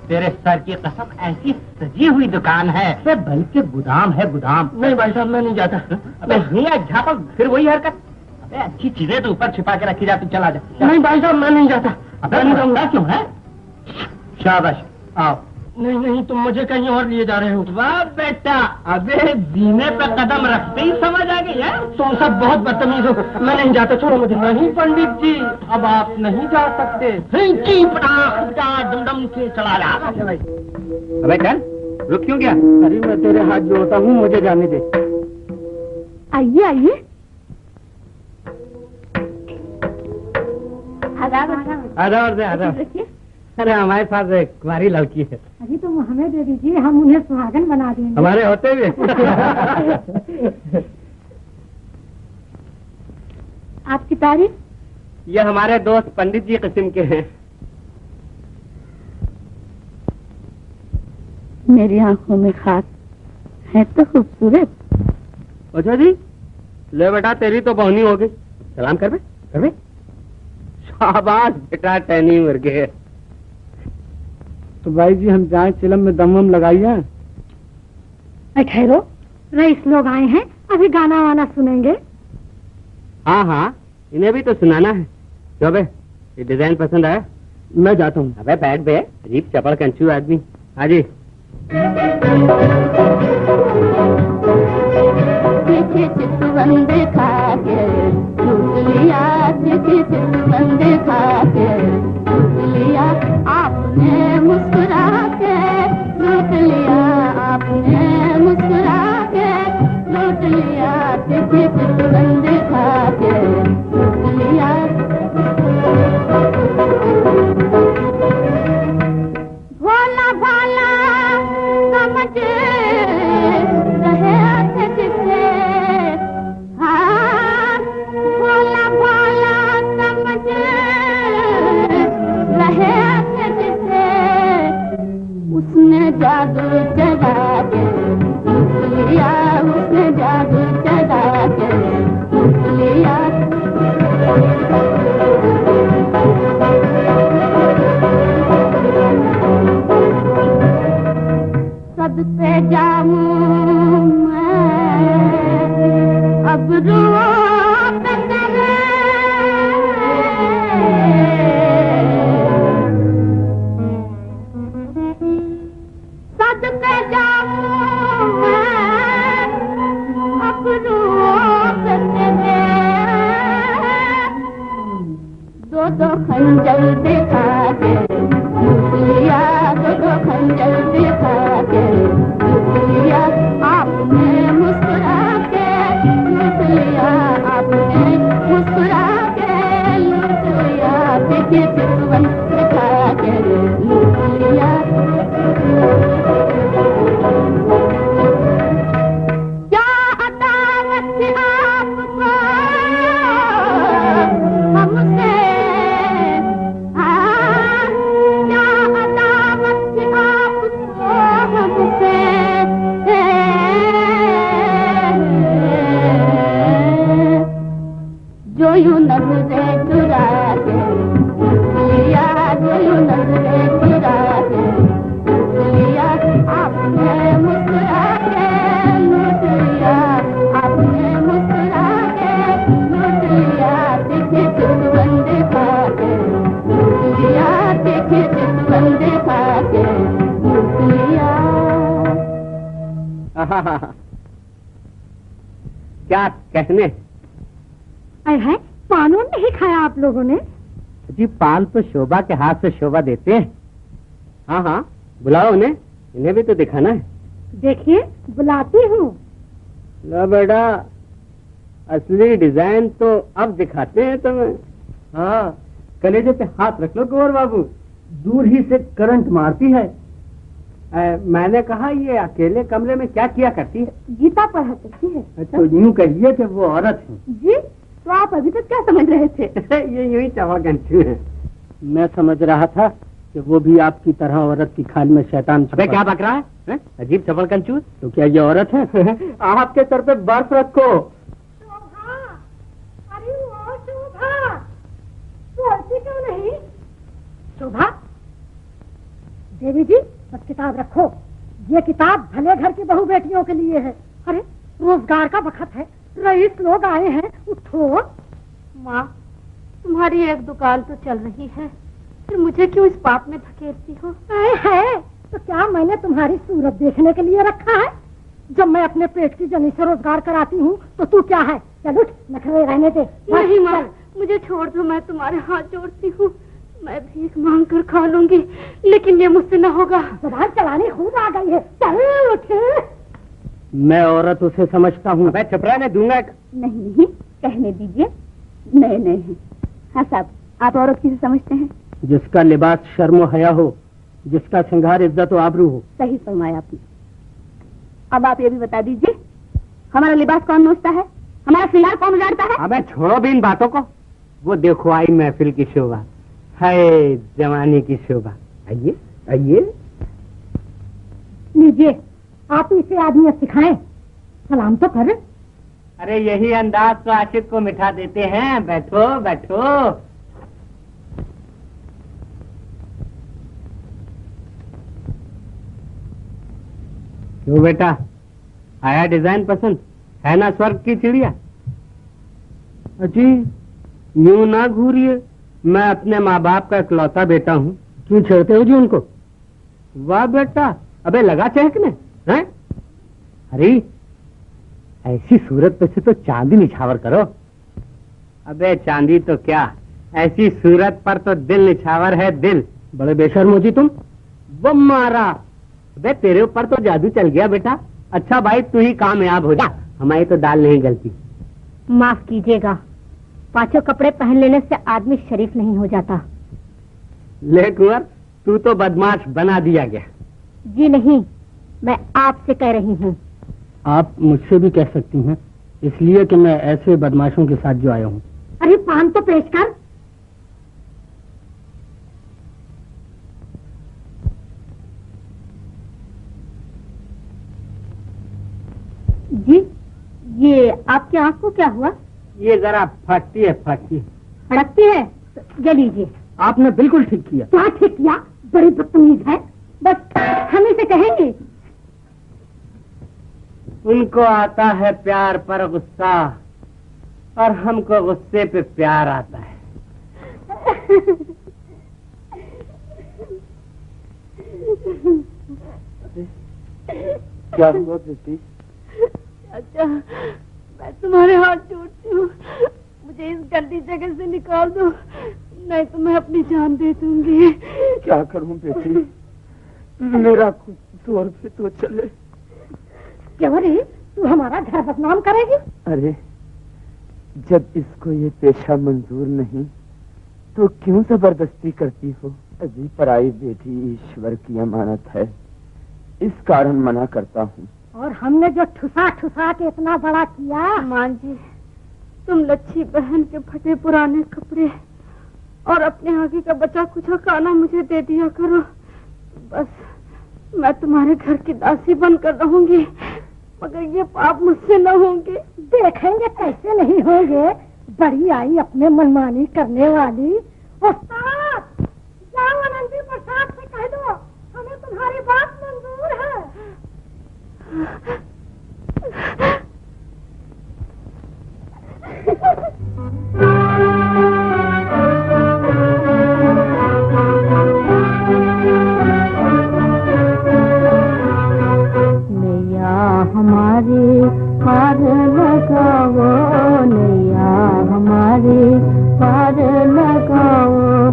तेरे सर की कसम ऐसी सजी हुई दुकान है, बल्कि गोदाम है गोदाम। नहीं भाई साहब मैं नहीं जाता। अबे भैया झापक फिर वही हरकत। अबे अच्छी चीजें तो ऊपर छिपा के रखी जाती, चला जा। नहीं भाई साहब मैं नहीं जाता। अबे नहीं जाऊंगा। क्यों है? शाबाश आओ। नहीं नहीं तुम मुझे कहीं और लिए जा रहे हो। वाह बेटा, अबे जीने पे कदम रखते ही समझ आ गई है। तुम सब बहुत बदतमीज हो। मैं नहीं जाता, छोड़ो मुझे। नहीं पंडित जी अब आप नहीं जा सकते। डम से चला जा। अबे चल, रुक क्यों गया? अरे मैं तेरे हाथ जोड़ता हूँ, मुझे जाने दे। आइए आइए। आदाब। अरे हमारे पास एक कुंवारी लड़की है। अभी तो हमें दे दीजिए, हम उन्हें सुहागन बना देंगे। हमारे होते हुए। आपकी तारीफ? ये हमारे दोस्त पंडित जी किस्म के हैं। मेरी आंखों में खास है तो खूबसूरत। अच्छा जी, ले बेटा तेरी तो बहुनी हो गई। सलाम कर बे। शाबाश बेटा, टहनी मर गए। तो भाई जी हम जाए चिलम में दम वम लगाइए। ठहरो, रईस लोग आए हैं, अभी गाना वाना सुनेंगे। हाँ इन्हें भी तो सुनाना है। क्यों बे, ये डिजाइन पसंद आया? मैं जाता हूँ। अबे बैठ बे, अजीब चपड़ कंचू आदमी। हाँ जी। चितवन देखा के लूट लिया, चितवन देखा के लूट लिया, आपने मुस्कुरा के लूट लिया, आपने मुस्कुरा के लूट लिया, चितवन देखा के लूट लिया। भोला भाला समझ रहे थे जिसे, हाँ भोला भाला समझ रहे थे जिसे, उसने जादू चला के लूट लिया, उसने जादू चला के लूट लिया। सबसे जाऊं मैं अब रूप तेरे, सबसे जाऊं मैं अब रूप तेरे, दो खंजर दिखा के लूट लिया, दो खंजर दिखा के लूट लिया, आपने मुस्कुरा के लूट लिया, आपने मुस्कुरा के लूट लिया, देखिए चितवन दिखा के लूट लिया। क्या अदावत आपको हमसे, जो यूं नजरें चुरा के लिया, जो यूं नजरें चुरा के लिया, आपने मुस्कुरा के लूट लिया, आपने मुस्कुरा के लूट लिया, देखिए चितवन दिखा के लूट लिया, देखिए चितवन दिखा के लूट लिया। क्या कहने? है पान नहीं खाया आप लोगों ने? जी पान तो शोभा के हाथ से शोभा देते हैं। हाँ बुलाओ उन्हें, इन्हें भी तो दिखाना है। देखिए बुलाती हूँ। लो बेटा, असली डिजाइन तो अब दिखाते हैं तुम्हें। हाँ कलेजे पे हाथ रख लो गौर बाबू, दूर ही से करंट मारती है। मैंने कहा ये अकेले कमरे में क्या किया करती है? गीता पढ़ा करती है। अच्छा, तो यूं कहिए कि वो औरत है। जी, तो आप अभी तक क्या समझ रहे थे? ये यूं ही चवागंचू है। मैं समझ रहा था कि वो भी आपकी तरह औरत की खाल में शैतान। अबे क्या बक रहा है? अजीब चपल कंचूस। तो क्या ये औरत है? आपके सर पे बर्फ रखो। शोभा, अरे वो शोभा, बोलती क्यों नहीं? शोभा, देवी जी बस किताब रखो। ये किताब भले घर की बहू बेटियों के लिए है। अरे रोजगार का वक्त है, रईस लोग आए हैं, उठो। माँ, तुम्हारी एक दुकान तो चल रही है, फिर मुझे क्यों इस पाप में धकेलती हो? है तो क्या मैंने तुम्हारी सूरत देखने के लिए रखा है? जब मैं अपने पेट की जनी से रोजगार कराती हूँ तो तू क्या है? चल उठ, नखरे रहने दे। नहीं माँ, मुझे छोड़ दो, मैं तुम्हारे हाथ जोड़ती हूँ। मैं भीख मांग कर खा लूंगी, लेकिन ये मुझसे न होगा। जुबान चलानी खूब आ गई है। चल उठ। मैं औरत उसे समझता हूँ। मैं चपरा ने दूंगा। नहीं, कहने दीजिए, नए नए हैं। हाँ साहब, आप औरत किसे समझते हैं? जिसका लिबास शर्म व हया हो, जिसका श्रृंगार इज्जत व आबरू हो। सही फरमाया आपने। अब आप ये भी बता दीजिए, हमारा लिबास कौन नोचता है, हमारा श्रृंगार कौन उजाड़ता है? अबे छोड़ो भी इन बातों को। वो देखो आई महफिल की शोभा, है जवानी की शोभा। आइए आइए। लीजिए, आप इसे आदमी सिखाएं, सलाम तो कर। अरे यही अंदाज तो आशिक को मिठा देते हैं। बैठो बैठो। क्यों बेटा, आया डिजाइन पसंद? है ना स्वर्ग की चिड़िया? अजी यूं ना घूरिए, मैं अपने माँ बाप का इकलौता बेटा हूँ। क्यों छेड़ते हो जी उनको? वाह बेटा, अबे लगा चहकने हैं? अरे ऐसी सूरत पे से तो चांदी निछावर करो। अबे चांदी तो क्या, ऐसी सूरत पर तो दिल निछावर है, दिल। बड़े बेशर्म हो जी तुम। वो मारा, अबे तेरे ऊपर तो जादू चल गया बेटा। अच्छा भाई तू ही कामयाब हो जा, हमारी तो दाल नहीं गलती। माफ कीजिएगा, पांचों कपड़े पहन लेने से आदमी शरीफ नहीं हो जाता। ले कुंवर, तू तो बदमाश बना दिया गया। जी नहीं, मैं आपसे कह रही हूँ। आप मुझसे भी कह सकती हैं, इसलिए कि मैं ऐसे बदमाशों के साथ जो आया हूँ। अरे पान तो पेश कर। जी, ये आपकी आंख को क्या हुआ? ये जरा फटती है, फटती है। फड़कती है? ये लीजिए। आपने बिल्कुल ठीक किया। क्या ठीक किया? बड़ी बदतमीज है। बस हम इसे कहेंगे। उनको आता है प्यार पर गुस्सा, और हमको गुस्से पे प्यार आता है। क्या हुआ बेटी? अच्छा, मैं तुम्हारे हाथ जोड़ती हूँ, मुझे इस गंदी जगह से निकाल दो, नहीं तो मैं अपनी जान दे दूंगी। क्या करूं बेटी, मेरा कुछ जोर पे तो चले। क्यों रे, तू हमारा घर बदनाम करेगी? अरे जब इसको ये पेशा मंजूर नहीं तो क्यों जबरदस्ती करती हो? अजी पराई बेटी ईश्वर की अमानत है, इस कारण मना करता हूँ। और हमने जो ठुसा ठुसा के इतना बड़ा किया। मां जी, तुम लच्छी बहन के फटे पुराने कपड़े और अपने आगे का बचा कुचा खाना मुझे दे दिया करो, बस मैं तुम्हारे घर की दासी बनकर रहूंगी, मगर ये पाप मुझसे न होंगे। देखेंगे कैसे नहीं होंगे। बड़ी आई अपने मनमानी करने वाली। उस्ताद, जाओ आनंदी प्रसाद से कह दो हमें तुम्हारी बात मंजूर है। नैया हमारे पार लगाओ, नैया हमारे पार लगाओ,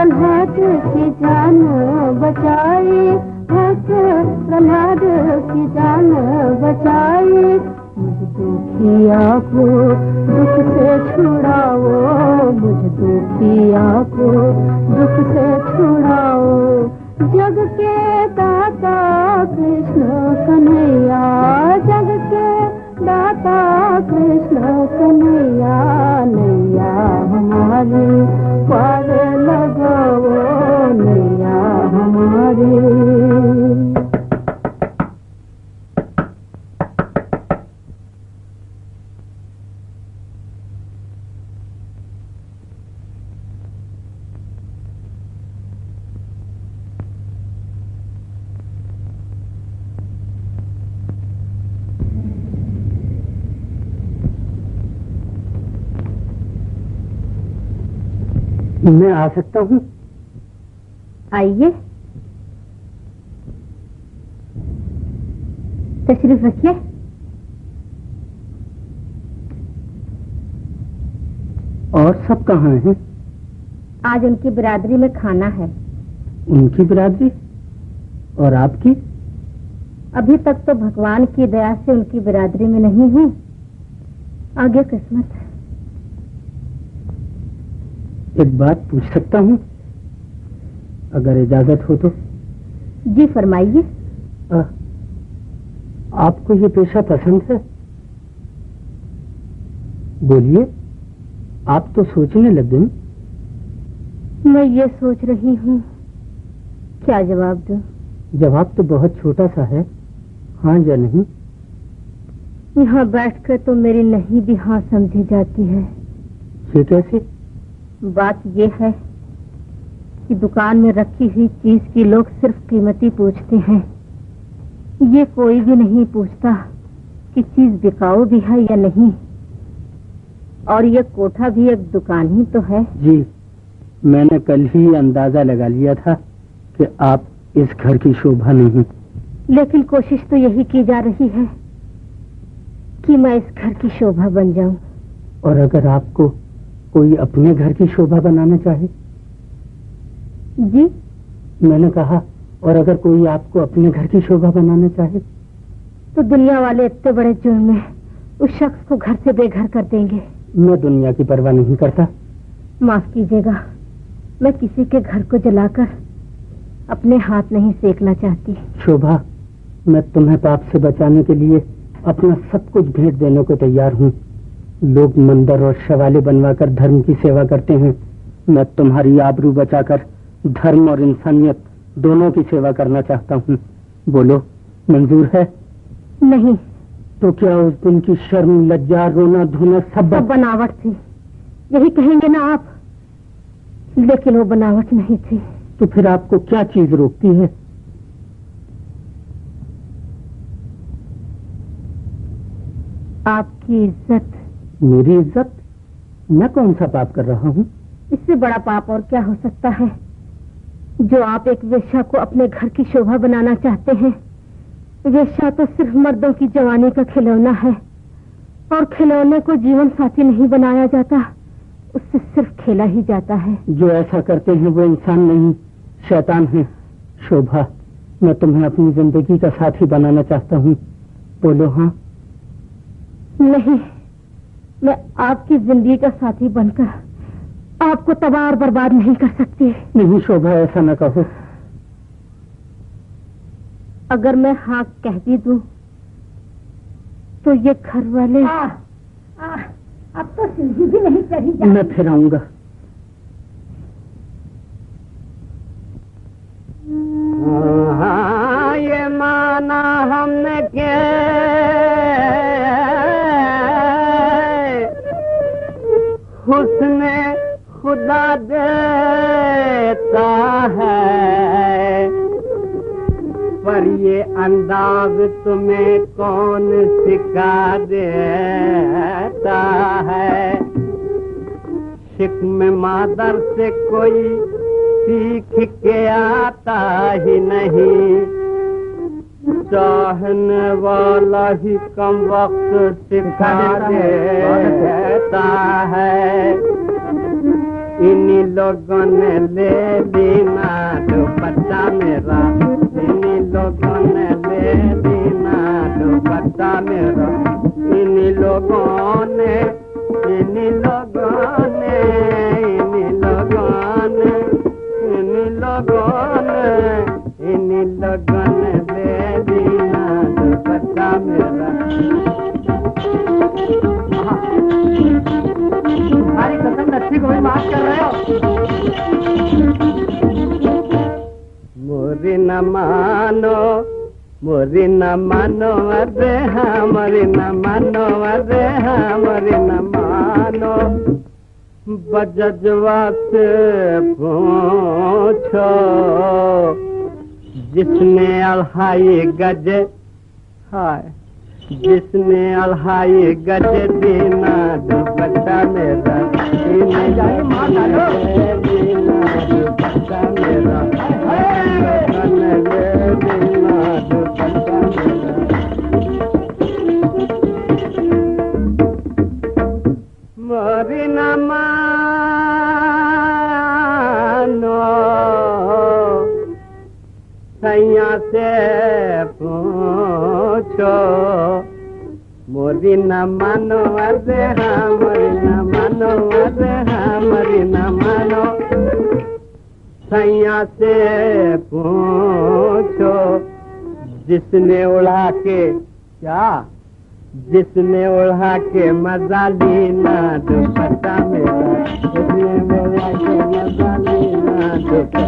प्रहलाद की जान बचाई, भक्त प्रहलाद की जान बचाई। मुझ दुखिया को दुख से छुड़ाओ, मुझ दुखिया को दुख से छुड़ाओ। जग के दाता कृष्ण कन्हैया, जग के दाता कृष्ण कन्हैया, नैया हमारी पार लगाओ, नैया हमारी। मैं आ सकता हूँ? आइए, तशरीफ रखिए। और सब कहाँ हैं? आज उनकी बिरादरी में खाना है। उनकी बिरादरी? और आपकी? अभी तक तो भगवान की दया से उनकी बिरादरी में नहीं हूँ, आगे किस्मत है। एक बात पूछ सकता हूँ, अगर इजाजत हो तो? जी फरमाइए। आपको ये पेशा पसंद है? बोलिए, आप तो सोचने लग गई। मैं ये सोच रही हूँ, क्या जवाब दूं? जवाब तो बहुत छोटा सा है, हाँ या नहीं। यहाँ बैठकर तो मेरी नहीं भी हाँ समझी जाती है। ये कैसे? बात ये है कि दुकान में रखी हुई चीज की लोग सिर्फ कीमती पूछते हैं, ये कोई भी नहीं पूछता कि चीज बिकाऊ भी है या नहीं। और ये कोठा भी एक दुकान ही तो है। जी, मैंने कल ही अंदाजा लगा लिया था कि आप इस घर की शोभा नहीं। लेकिन कोशिश तो यही की जा रही है कि मैं इस घर की शोभा बन जाऊं। और अगर आपको कोई अपने घर की शोभा बनाना चाहे? जी, मैंने कहा, और अगर कोई आपको अपने घर की शोभा बनाना चाहे? तो दुनिया वाले इतने बड़े जुर्म में उस शख्स को घर से बेघर कर देंगे। मैं दुनिया की परवाह नहीं करता। माफ कीजिएगा, मैं किसी के घर को जलाकर अपने हाथ नहीं सेकना चाहती। शोभा, मैं तुम्हें पाप से बचाने के लिए अपना सब कुछ भेंट देने को तैयार हूँ। लोग मंदिर और शवाले बनवाकर धर्म की सेवा करते हैं, मैं तुम्हारी आबरू बचाकर धर्म और इंसानियत दोनों की सेवा करना चाहता हूँ। बोलो, मंजूर है? नहीं। तो क्या उस दिन की शर्म, लज्जा, रोना धोना सब बनावट थी, यही कहेंगे ना आप? लेकिन वो बनावट नहीं थी। तो फिर आपको क्या चीज रोकती है? आपकी इज्जत। मेरी इज्जत? मैं कौन सा पाप कर रहा हूँ? इससे बड़ा पाप और क्या हो सकता है, जो आप एक वेश्या को अपने घर की शोभा बनाना चाहते हैं। वेश्या तो सिर्फ मर्दों की जवानी का खिलौना है, और खिलौने को जीवन साथी नहीं बनाया जाता, उससे सिर्फ खेला ही जाता है। जो ऐसा करते हैं वो इंसान नहीं, शैतान है। शोभा, मैं तुम्हें अपनी जिंदगी का साथी बनाना चाहता हूँ। बोलो हाँ। नहीं, मैं आपकी जिंदगी का साथी बनकर आपको तबाह और बर्बाद नहीं कर सकती। नहीं शोभा, ऐसा न कहो। अगर मैं हाँ कह भी दूं तो ये घर वाले अब तो सीढ़ी भी नहीं चढ़ी जाती। मैं फिर आऊंगा। हाँ, ये माना हमने क्या हुस्ने खुदा देता है, पर ये अंदाज तुम्हें कौन सिखा देता है। शिक्म मादर से कोई सीख के आता ही नहीं, चाहने वाला ही कम वक्त सिखा देता है। इन्हीं लोगों ने ले लेना दुपट्टा मेरा, इन्हीं लोगों ने ले लेना दुपट्टा मेरा, इन्हीं लोगों ने, इन्हीं लोगों ने, इन्हीं लोगों ने, इन्हीं लोगों ने, इन्हीं लोगों ने ले लेना दुपट्टा मेरा। तुम्हारी कसम लच्छी को भी माफ कर रहे हो। मोरी न मानो, मोरी न मानो अरे हाँ, मोरी न मानो अरे हाँ, मोरी न मानो, बजजवा से पूछो जिसने अल्हाई गजे, हाय जिसने अल्हाई गजे दीना दुपट्टा मेरा, दीना दुपट्टा मेरा, दीना दुपट्टा मेरा। मोरी न मानो सैया से पूछो, मोरी न मानो अरे हाँ, मोरी न मानो अरे हाँ, मोरी न मानो, सैया से पूछो जिसने उड़ा के, क्या जिसने उड़ा के मजा लेना दुपट्टा मेरा, जिसने उड़ा के मजा लेना दुपट्टा।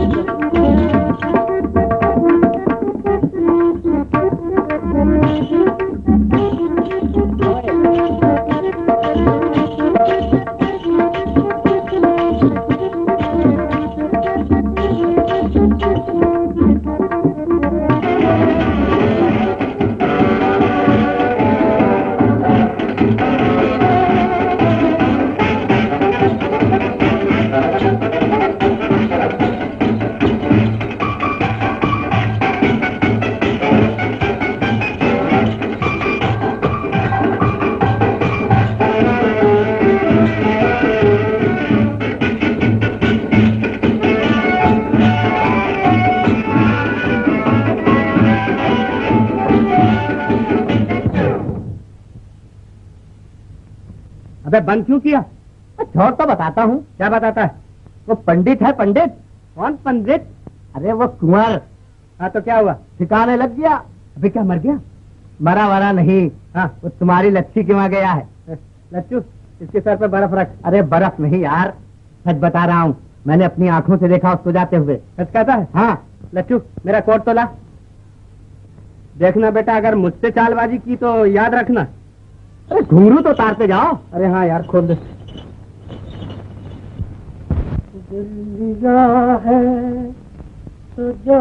अबे बंद क्यों किया? झोर तो बताता हूँ। क्या बताता है? वो पंडित है। पंडित? कौन पंडित? अरे वो कुंवर। हाँ तो क्या हुआ? ठिकाने लग गया। अभी क्या मर गया? मरा वरा नहीं। हाँ वो तुम्हारी लच्छी के वहाँ गया है। लच्छू इसके सर पे बर्फ रख। अरे बर्फ नहीं यार, सच बता रहा हूँ, मैंने अपनी आंखों से देखा उसको जाते हुए। सच कहता है? हाँ। लच्छू मेरा कोट तो ला। देखना बेटा, अगर मुझसे चालबाजी की तो याद रखना। अरे घुंघरू तो उतारते जाओ। अरे हाँ यार खोल दे। है तो जा।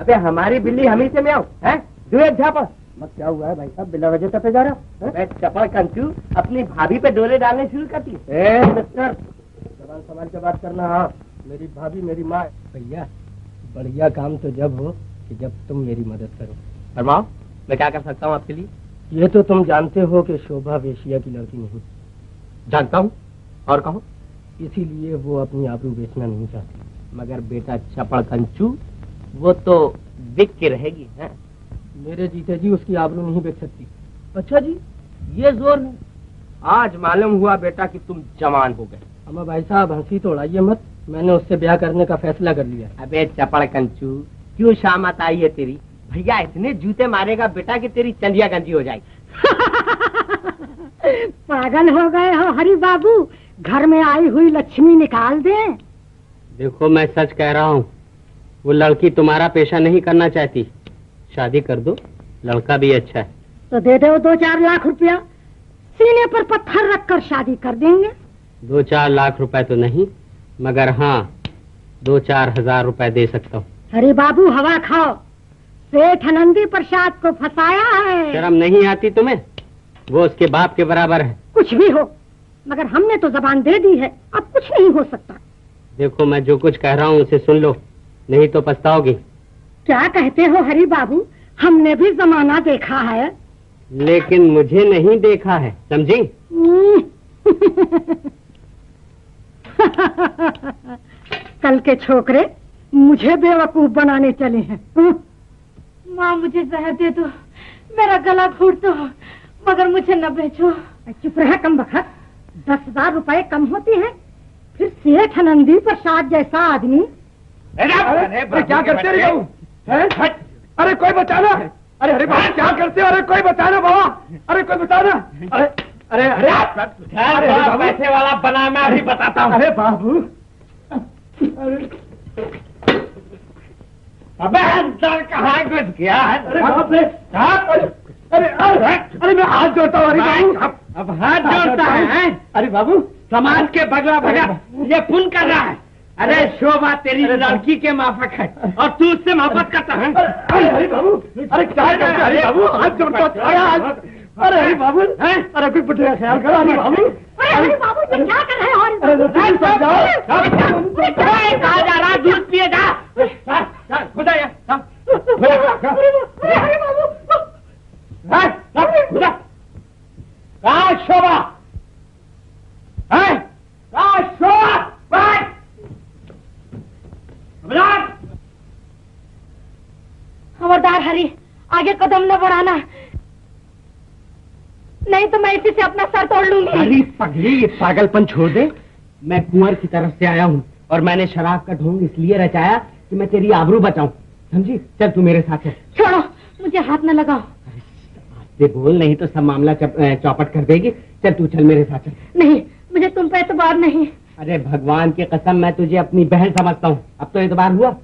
अबे हमारी बिल्ली हमी से में आओ है दुए झापा। मत क्या हुआ है भाई साहब, बिना वजह पे जा रहा है? चपड़ कंचू अपनी भाभी पे डोरे डालने शुरू करती है। मिस्टर जबान संभाल के बात करना। हाँ मेरी भाभी मेरी माँ। भैया बढ़िया काम तो जब हो कि जब तुम मेरी मदद करो। फरमाओ मैं क्या कर सकता हूँ आपके लिए? ये तो तुम जानते हो कि शोभा वेश्या की लड़की नहीं। जानता हूँ, और कहो। इसीलिए वो अपनी आबरू बेचना नहीं चाहती। मगर बेटा चपड़ कंचू वो तो बिक के रहेगी है? मेरे जीते जी उसकी आबरू नहीं बेच सकती। अच्छा जी ये जोर है। आज मालूम हुआ बेटा कि तुम जवान हो गए। अम्मा भाई साहब हंसी तो उड़ाइए मत, मैंने उससे ब्याह करने का फैसला कर लिया। अबे चपड़ कंचू क्यों शामत आई है तेरी? भैया इतने जूते मारेगा बेटा कि तेरी चंदिया गंजी हो जाएगी। पागल हो गए हो हरि बाबू, घर में आई हुई लक्ष्मी निकाल दे। देखो मैं सच कह रहा हूँ, वो लड़की तुम्हारा पेशा नहीं करना चाहती। शादी कर दो, लड़का भी अच्छा है। तो दे दो 2-4 लाख रुपया, सीने पर पत्थर रखकर शादी कर देंगे। 2-4 लाख रुपए तो नहीं, मगर हाँ 2-4 हजार रुपए दे सकता हूँ। अरे बाबू हवा खाओ, सेठ नंदी प्रसाद को फंसाया है। शर्म नहीं आती तुम्हें? वो उसके बाप के बराबर है। कुछ भी हो, मगर हमने तो जबान दे दी है, अब कुछ नहीं हो सकता। देखो मैं जो कुछ कह रहा हूँ उसे सुन लो, नहीं तो पछताओगी। क्या कहते हो हरि बाबू, हमने भी जमाना देखा है। लेकिन मुझे नहीं देखा है, समझी? कल के छोकरे मुझे बेवकूफ बनाने चले हैं। माँ मुझे जहर दे दो, मेरा गला घोट दो, मगर मुझे न बेचो। चुप रहा कम बखत, 10,000 रुपए कम होते हैं। फिर सेठ नंदी प्रसाद जैसा आदमी। अरे क्या करते रहे हो? अरे कोई बचाना! अरे अरे बाबा क्या करते हो? अरे कोई बचाना बाबा! अरे कोई बचाना! अरे अरे अरे पैसे वाला बना, मैं अभी बताता हूँ। अरे बाबू, अबे अंदर कहाँ घुस गया? अरे बाप रे! अरे अरे मैं हाथ जोड़ता हूँ। अरे बाबू, अब हाथ जोड़ता है? अरे बाबू, समाज के बगला भगा ये पुण्य कर रहा है। अरे शोभा तेरी लड़की के माफक है और तू उससे मोहब्बत करता है। अरे बाबू, अरे क्या करते? अरे बाबू हाथ जोड़ता। अरे अरे बाबू, अरे कोई बुढ़े का ख्याल करो। अरे बाबू, अरे बाबू ये क्या कर रहे हो? कहा जा रहा? दूध पिए जा। खुदा कहा शोभा? कहा शोभा? खबरदार हरी, आगे कदम न बढ़ाना, नहीं तो मैं इसी से अपना सर तोड़ लूंगी। अरे पगली, ये पागलपन छोड़ दे। मैं कुंवर की तरफ से आया हूँ और मैंने शराब का ढोंग इसलिए रचाया कि मैं तेरी आबरू बचाऊं, समझी? चल तू मेरे साथ है। छोड़ो, मुझे हाथ न लगाओ। से बोल, नहीं तो सब मामला चौपट कर देगी। चल तू चल मेरे साथ चल। नहीं, मुझे तुम पे एतबार नहीं। अरे भगवान की कसम, मैं तुझे अपनी बहन समझता हूँ। अब तो एतबार हुआ?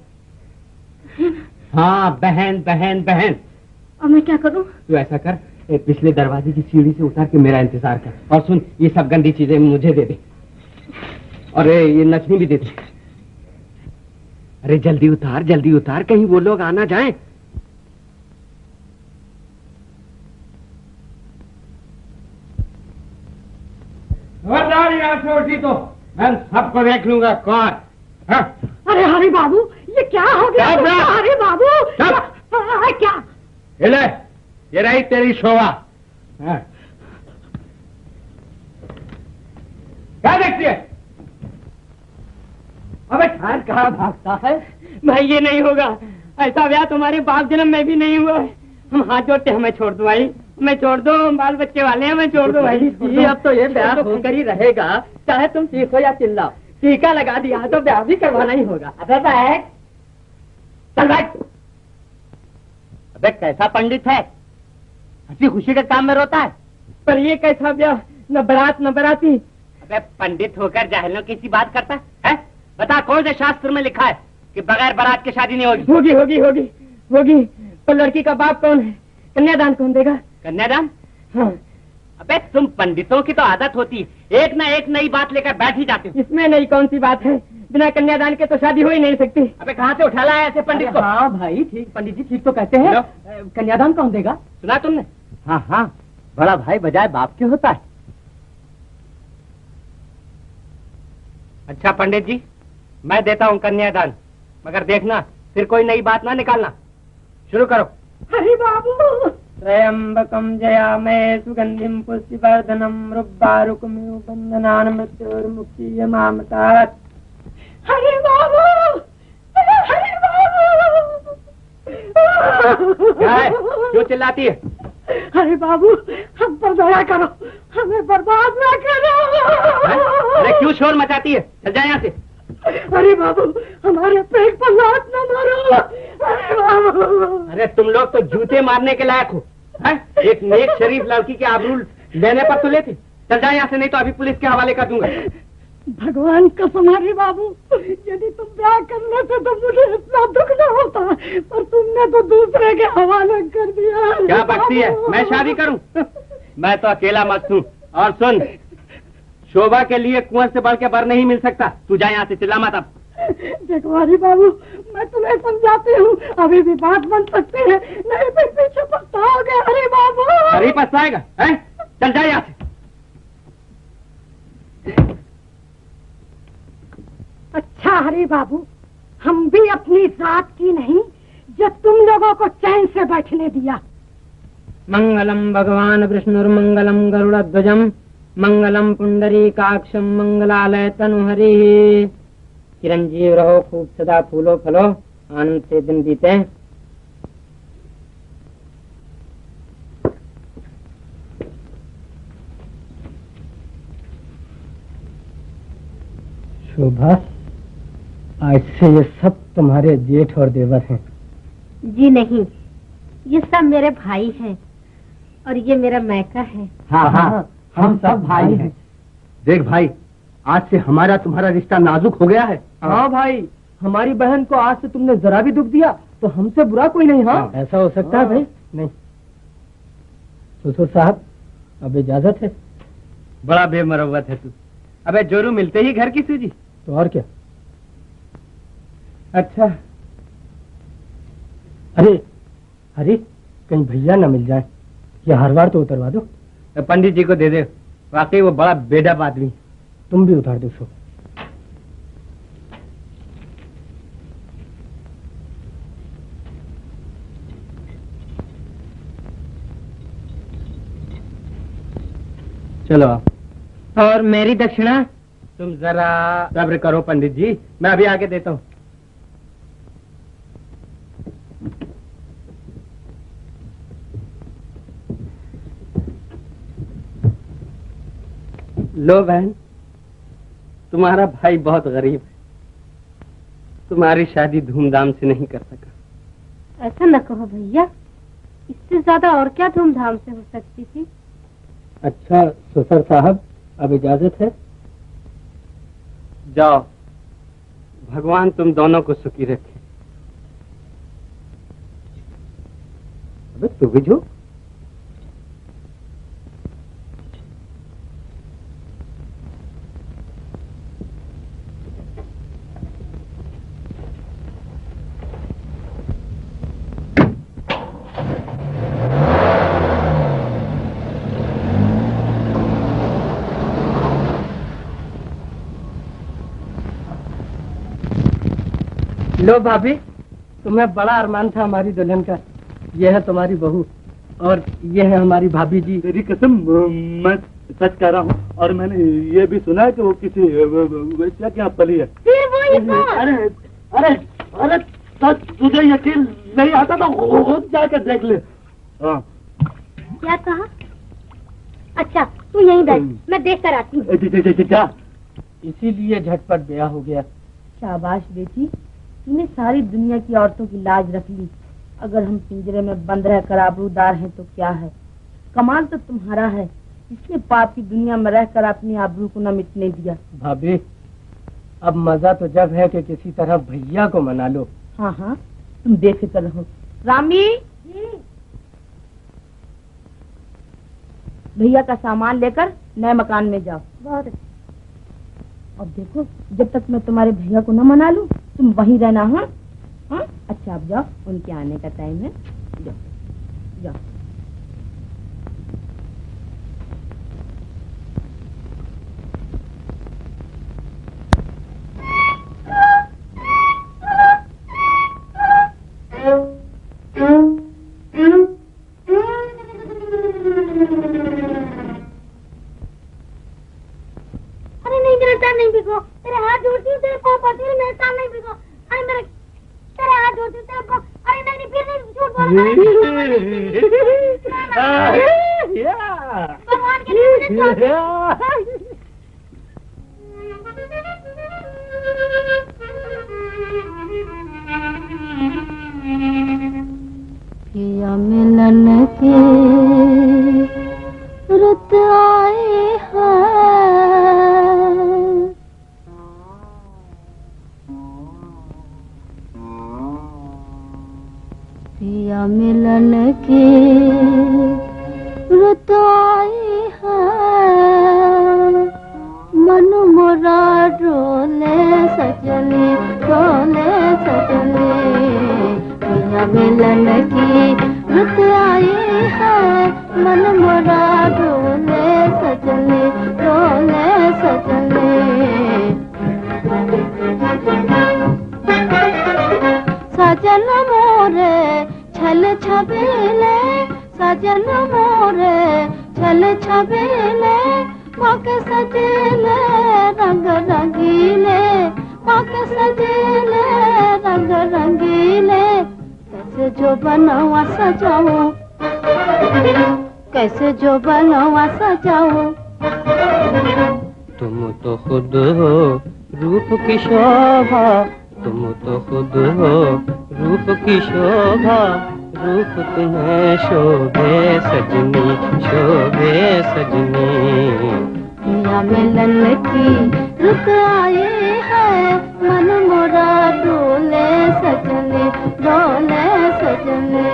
हाँ, बहन बहन बहन। अब मैं क्या करूँ? तू ऐसा कर, पिछले दरवाजे की सीढ़ी से उतार के मेरा इंतजार कर। और सुन, ये सब गंदी चीजें मुझे दे दे और ये नचनी भी दे दे। अरे जल्दी उतार, कहीं वो लोग आना जाएं। खबरदार यहाँ से उठी तो मैं सबको देख लूंगा कौन। हाँ? अरे हरी बाबू, ये क्या हो गया? अरे बाबू क्या? ले, ये रही तेरी शोभा। हाँ। क्या देखती है? अबे ठार कहाँ भागता है? भाई ये नहीं होगा, ऐसा ब्याह तुम्हारे बाप जन्म में भी नहीं हुआ है। हम हाथ जोड़ते, हमें छोड़ दो भाई, हमें छोड़ दो, हम बाल बच्चे वाले हैं, हमें छोड़ दो भाई। अब तो ये ब्याह होकर ही रहेगा, चाहे तुम चीखो या चिल्लाओ। टीका लगा दिया तो ब्याह भी करवाना ही होगा। अबे बैठ, चल बैठ। अबे कैसा पंडित है, हंसी खुशी के काम में रोता है। पर ये कैसा ब्याह, न बारात न बाराती। अबे पंडित होकर जाहिलों की सी बात करता है? बता कौन से शास्त्र में लिखा है कि बगैर बारात की शादी नहीं होगी? होगी होगी होगी होगी। पर लड़की का बाप कौन है? कन्यादान कौन देगा? कन्यादान? हाँ। अबे तुम पंडितों की तो आदत होती, एक ना एक नई बात लेकर बैठ ही जाते हो। इसमें नई कौन सी बात है? बिना कन्यादान के तो शादी हो ही नहीं सकती। अबे कहाँ से उठा लाया ऐसे पंडित को? हाँ भाई ठीक, पंडित जी ठीक तो कहते हैं। कन्यादान कौन देगा? सुना तुमने? हाँ हाँ, बड़ा भाई बजाय बाप के होता है। अच्छा पंडित जी, मैं देता हूँ कन्यादान, मगर देखना फिर कोई नई बात ना निकालना। शुरू करो। हरी बाबू, त्र्यंबकम जयामहे सुगंधिम पुष्टिवर्धनम रुब्बारुकमिव बंधनान् मृत्योर्मुक्षीय मामतात्। हरी बाबू, हरी बाबू। क्या है? क्यों चिल्लाती है? अरे बाबू, हम पर दया करो, हमें बर्बाद ना करो। अरे क्यों शोर मचाती है? चल जाए यहाँ से। अरे बाबू, हमारे पेट पर लात न मारो। अरे बाबू। अरे तुम लोग तो जूते मारने के लायक हो। एक नेक शरीफ लड़की के आबरू लेने पर तो लेते। चल जाए यहाँ से, नहीं तो अभी पुलिस के हवाले कर दूंगा। भगवान कसम हरी बाबू, यदि तुम ब्याह कर लेते तो मुझे इतना दुख न होता, पर तुमने तो दूसरे के हवाले कर दिया। क्या बकती है? मैं शादी करूं? मैं तो अकेला मस्त हूँ। और सुन, शोभा के लिए कुंवर से बढ़ के बर नहीं मिल सकता। तू जा यहाँ से, चिल्ला मत अब। देखो हरी बाबू, मैं तुम्हें समझाती हूँ, अभी भी बात बन सकती है, नहीं तो पीछे पछताओगे हरी बाबू। अरे पछताएगा? चल जा यहाँ से। अच्छा हरी बाबू, हम भी अपनी जात की नहीं जो तुम लोगों को चैन से बैठने दिया। मंगलम भगवान विष्णुर्मंगलम गरुड़ध्वजम मंगलम पुंडरीकाक्षम मंगलालय तनुहरि। चिरंजीव रहो, खूब सदा फूलो फलो, आनंद से दिन बीते। शोभा, आज से ये सब तुम्हारे जेठ और देवर हैं। जी नहीं, ये सब मेरे भाई हैं और ये मेरा मैका है। हाँ हाँ, हम सब भाई हैं। देख भाई, आज से हमारा तुम्हारा रिश्ता नाजुक हो गया है। हाँ भाई, हमारी बहन को आज से तुमने जरा भी दुख दिया तो हमसे बुरा कोई नहीं। हाँ, ऐसा हो सकता है भाई? नहीं। ससुर साहब, अब इजाजत है। बड़ा बेमरवत है तू। अबे जोरू, मिलते ही घर की सूजी। तो और क्या। अच्छा, अरे अरे, कहीं भैया न मिल जाए, ये हर बार तो उतरवा दो। पंडित जी को दे दे, वाकई वो बड़ा बेडब आदमी। तुम भी उतार दो सो। चलो। और मेरी दक्षिणा? तुम जरा सब्र करो पंडित जी, मैं अभी आके देता हूँ। लो बहन, तुम्हारा भाई बहुत गरीब है, तुम्हारी शादी धूमधाम से नहीं कर सका। ऐसा न कहो भैया, इससे ज्यादा और क्या धूमधाम से हो सकती थी। अच्छा ससुर साहब, अब इजाजत है। जाओ, भगवान तुम दोनों को सुखी रखे। अबे तू भी जो। लो भाभी, तुम्हें बड़ा अरमान था हमारी दुल्हन का। यह है तुम्हारी बहू और ये है हमारी भाभी जी। तेरी कसम, मैं सच कह रहा हूँ, और मैंने ये भी सुना है कि वो किसी वैश्या के यहाँ पली है। फिर वो ही तो। अरे अरे अरे, सच तुझे यकीन नहीं आता तो खुद जाकर देख ले। हाँ। क्या कहा? अच्छा तू यहीं बैठ, मैं देख कर आती हूँ। क्या? इसीलिए झटपट ब्याह हो गया। शाबाश बेटी, तूने सारी दुनिया की औरतों की लाज रख ली। अगर हम पिंजरे में बंद रहकर आबरूदार हैं तो क्या है, कमाल तो तुम्हारा है, इसने पाप की दुनिया में रहकर अपनी आबरू को न मिटने दिया। भाभी, अब मजा तो जब है कि किसी तरह भैया को मना लो। हाँ हाँ, तुम बेफिक्र रहो। रामी, भैया का सामान लेकर नए मकान में जाओ। बहुत अच्छा। अब देखो, जब तक मैं तुम्हारे भैया को न मना लूं, तुम वहीं रहना। हाँ हाँ, अच्छा अब जाओ, उनके आने का टाइम है। जाओ जाओ। अरे नहीं, मेरा टाइम नहीं बिको, तेरे हाथ जोड़ती हूँ, तेरे पाँव पड़ती हूँ, मेरा टाइम नहीं बिको। अरे मेरे, तेरे हाथ जोड़ती हूँ, तेरे पाँव। अरे नहीं नहीं, फिर नहीं, झूठ बोल रहा। भगवान के लिए मुझे छोड़ दे। पिया मिलन की रुत आई है, पिया मिलन की रुत आई है, मन मोरा डोले सजनी, डोले सजनी, पिया मिलन की रुत आई है, मन मोरा डोले सजनी, डोले सजनी। सजन मोरे छल छबीले, सजन मोरे छल छबीले, माँ के सजेले रंग रंगीले, माँ के सजेले रंग रंगीले, कैसे जो बनवा सजाऊं, कैसे जो बनवा सजाऊं। तुम तो खुद हो रूप की शोभा, तुम तो खुद हो रूप की शोभा, रूप तुम्हें शोभे सजनी, शोभे सजनी। पिया मिलन की रुत आई है, मन मोरा डोले सजने, डोले सजने।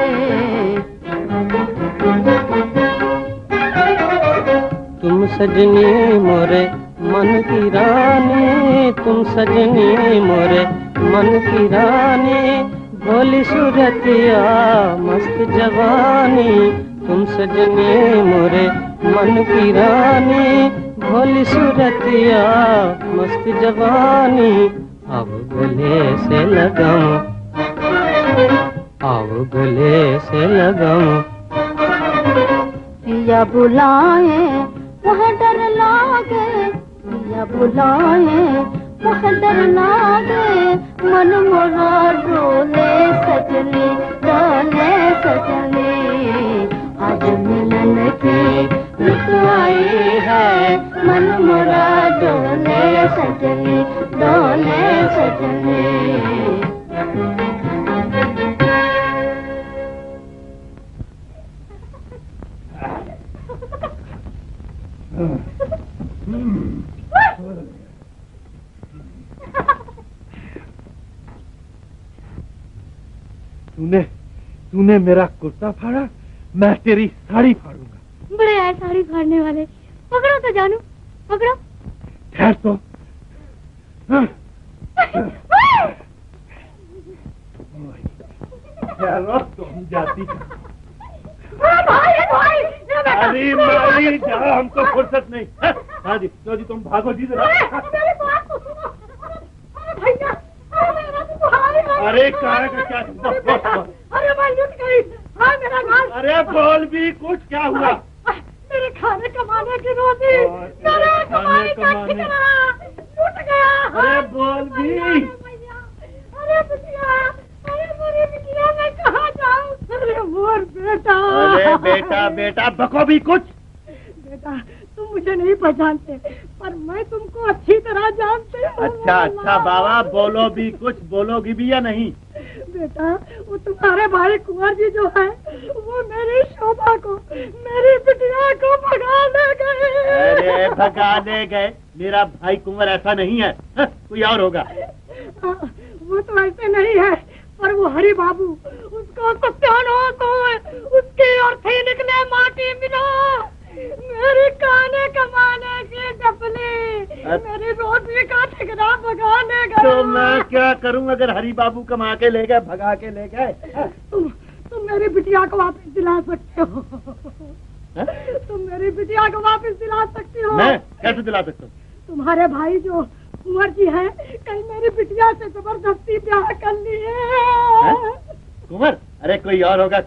तुम सजनी मोरे मन की रानी, तुम सजनी मोरे मन की रानी, भोली सूरतिया मस्त जवानी, तुम सजनी मोरे मन की रानी, भोली सूरतिया मस्त जवानी। अब गले से लगाऊं, अब गले से लगाऊं। पिया बुलाए वह डर लागे, पिया बुलाए वह डर लागे, मन मोरा डोले सजनी, डोले सजनी। आज मिलन की रुत आई है, मन मोरा डोले सजनी, डोले सजनी। तूने मेरा कुर्ता फाड़ा, मैं तेरी साड़ी फाड़ूंगा। बड़े आए साड़ी फाड़ने वाले, पकड़ो तो जानू, पकड़ो। ठहर तो। तुम जाती अरे मारी जा, हमको फुर्सत नहीं। हाँ जी, लो जी, तुम भागो जी जरा। अरे कहाँ का क्या? अरे मैं लुट गई। हाँ मेरा गाल। अरे बोल भी कुछ, क्या हुआ? मेरे खाने कमाने की रोटी, मेरे कमाने का ठिकाना लुट गया। अरे बोल भी। अरे बिटिया, अरे मेरी बिटिया, मैं कहाँ जाऊँ? अरे मोर बेटा। अरे बेटा बेटा बको भी कुछ। बेटा तुम मुझे नहीं पहचानते, पर मैं तुमको अच्छी तरह जानते हूँ। अच्छा अच्छा बाबा, बोलो भी कुछ, बोलोगी भी या नहीं? बेटा वो तुम्हारे भाई कुंवर जी जो है, वो मेरी शोभा को, मेरी बिटिया को भगा ले गए। अरे भगा ले गए? मेरा भाई कुंवर ऐसा नहीं है, कोई और होगा। वो तो ऐसे नहीं है, पर वो हरि बाबू, उसको कुत्तानो को उसकी अर्थी निकले माटी मिला। मेरी खाने कमाने की डपली, मेरी रोटी का ठिकाना भगा ले गए। तो मैं क्या करूं अगर हरि बाबू कमा के ले गए, भगा के ले गए? तुम मेरी बिटिया को वापस दिला सकते हो। तुम मेरी बिटिया को वापस दिला सकती हो। मैं कैसे दिला सकता हूँ? तुम्हारे भाई जो कुंवर जी है, कल मेरी बिटिया से जबरदस्ती ब्याह कर लिए। कुंवर? अरे कोई और होगा।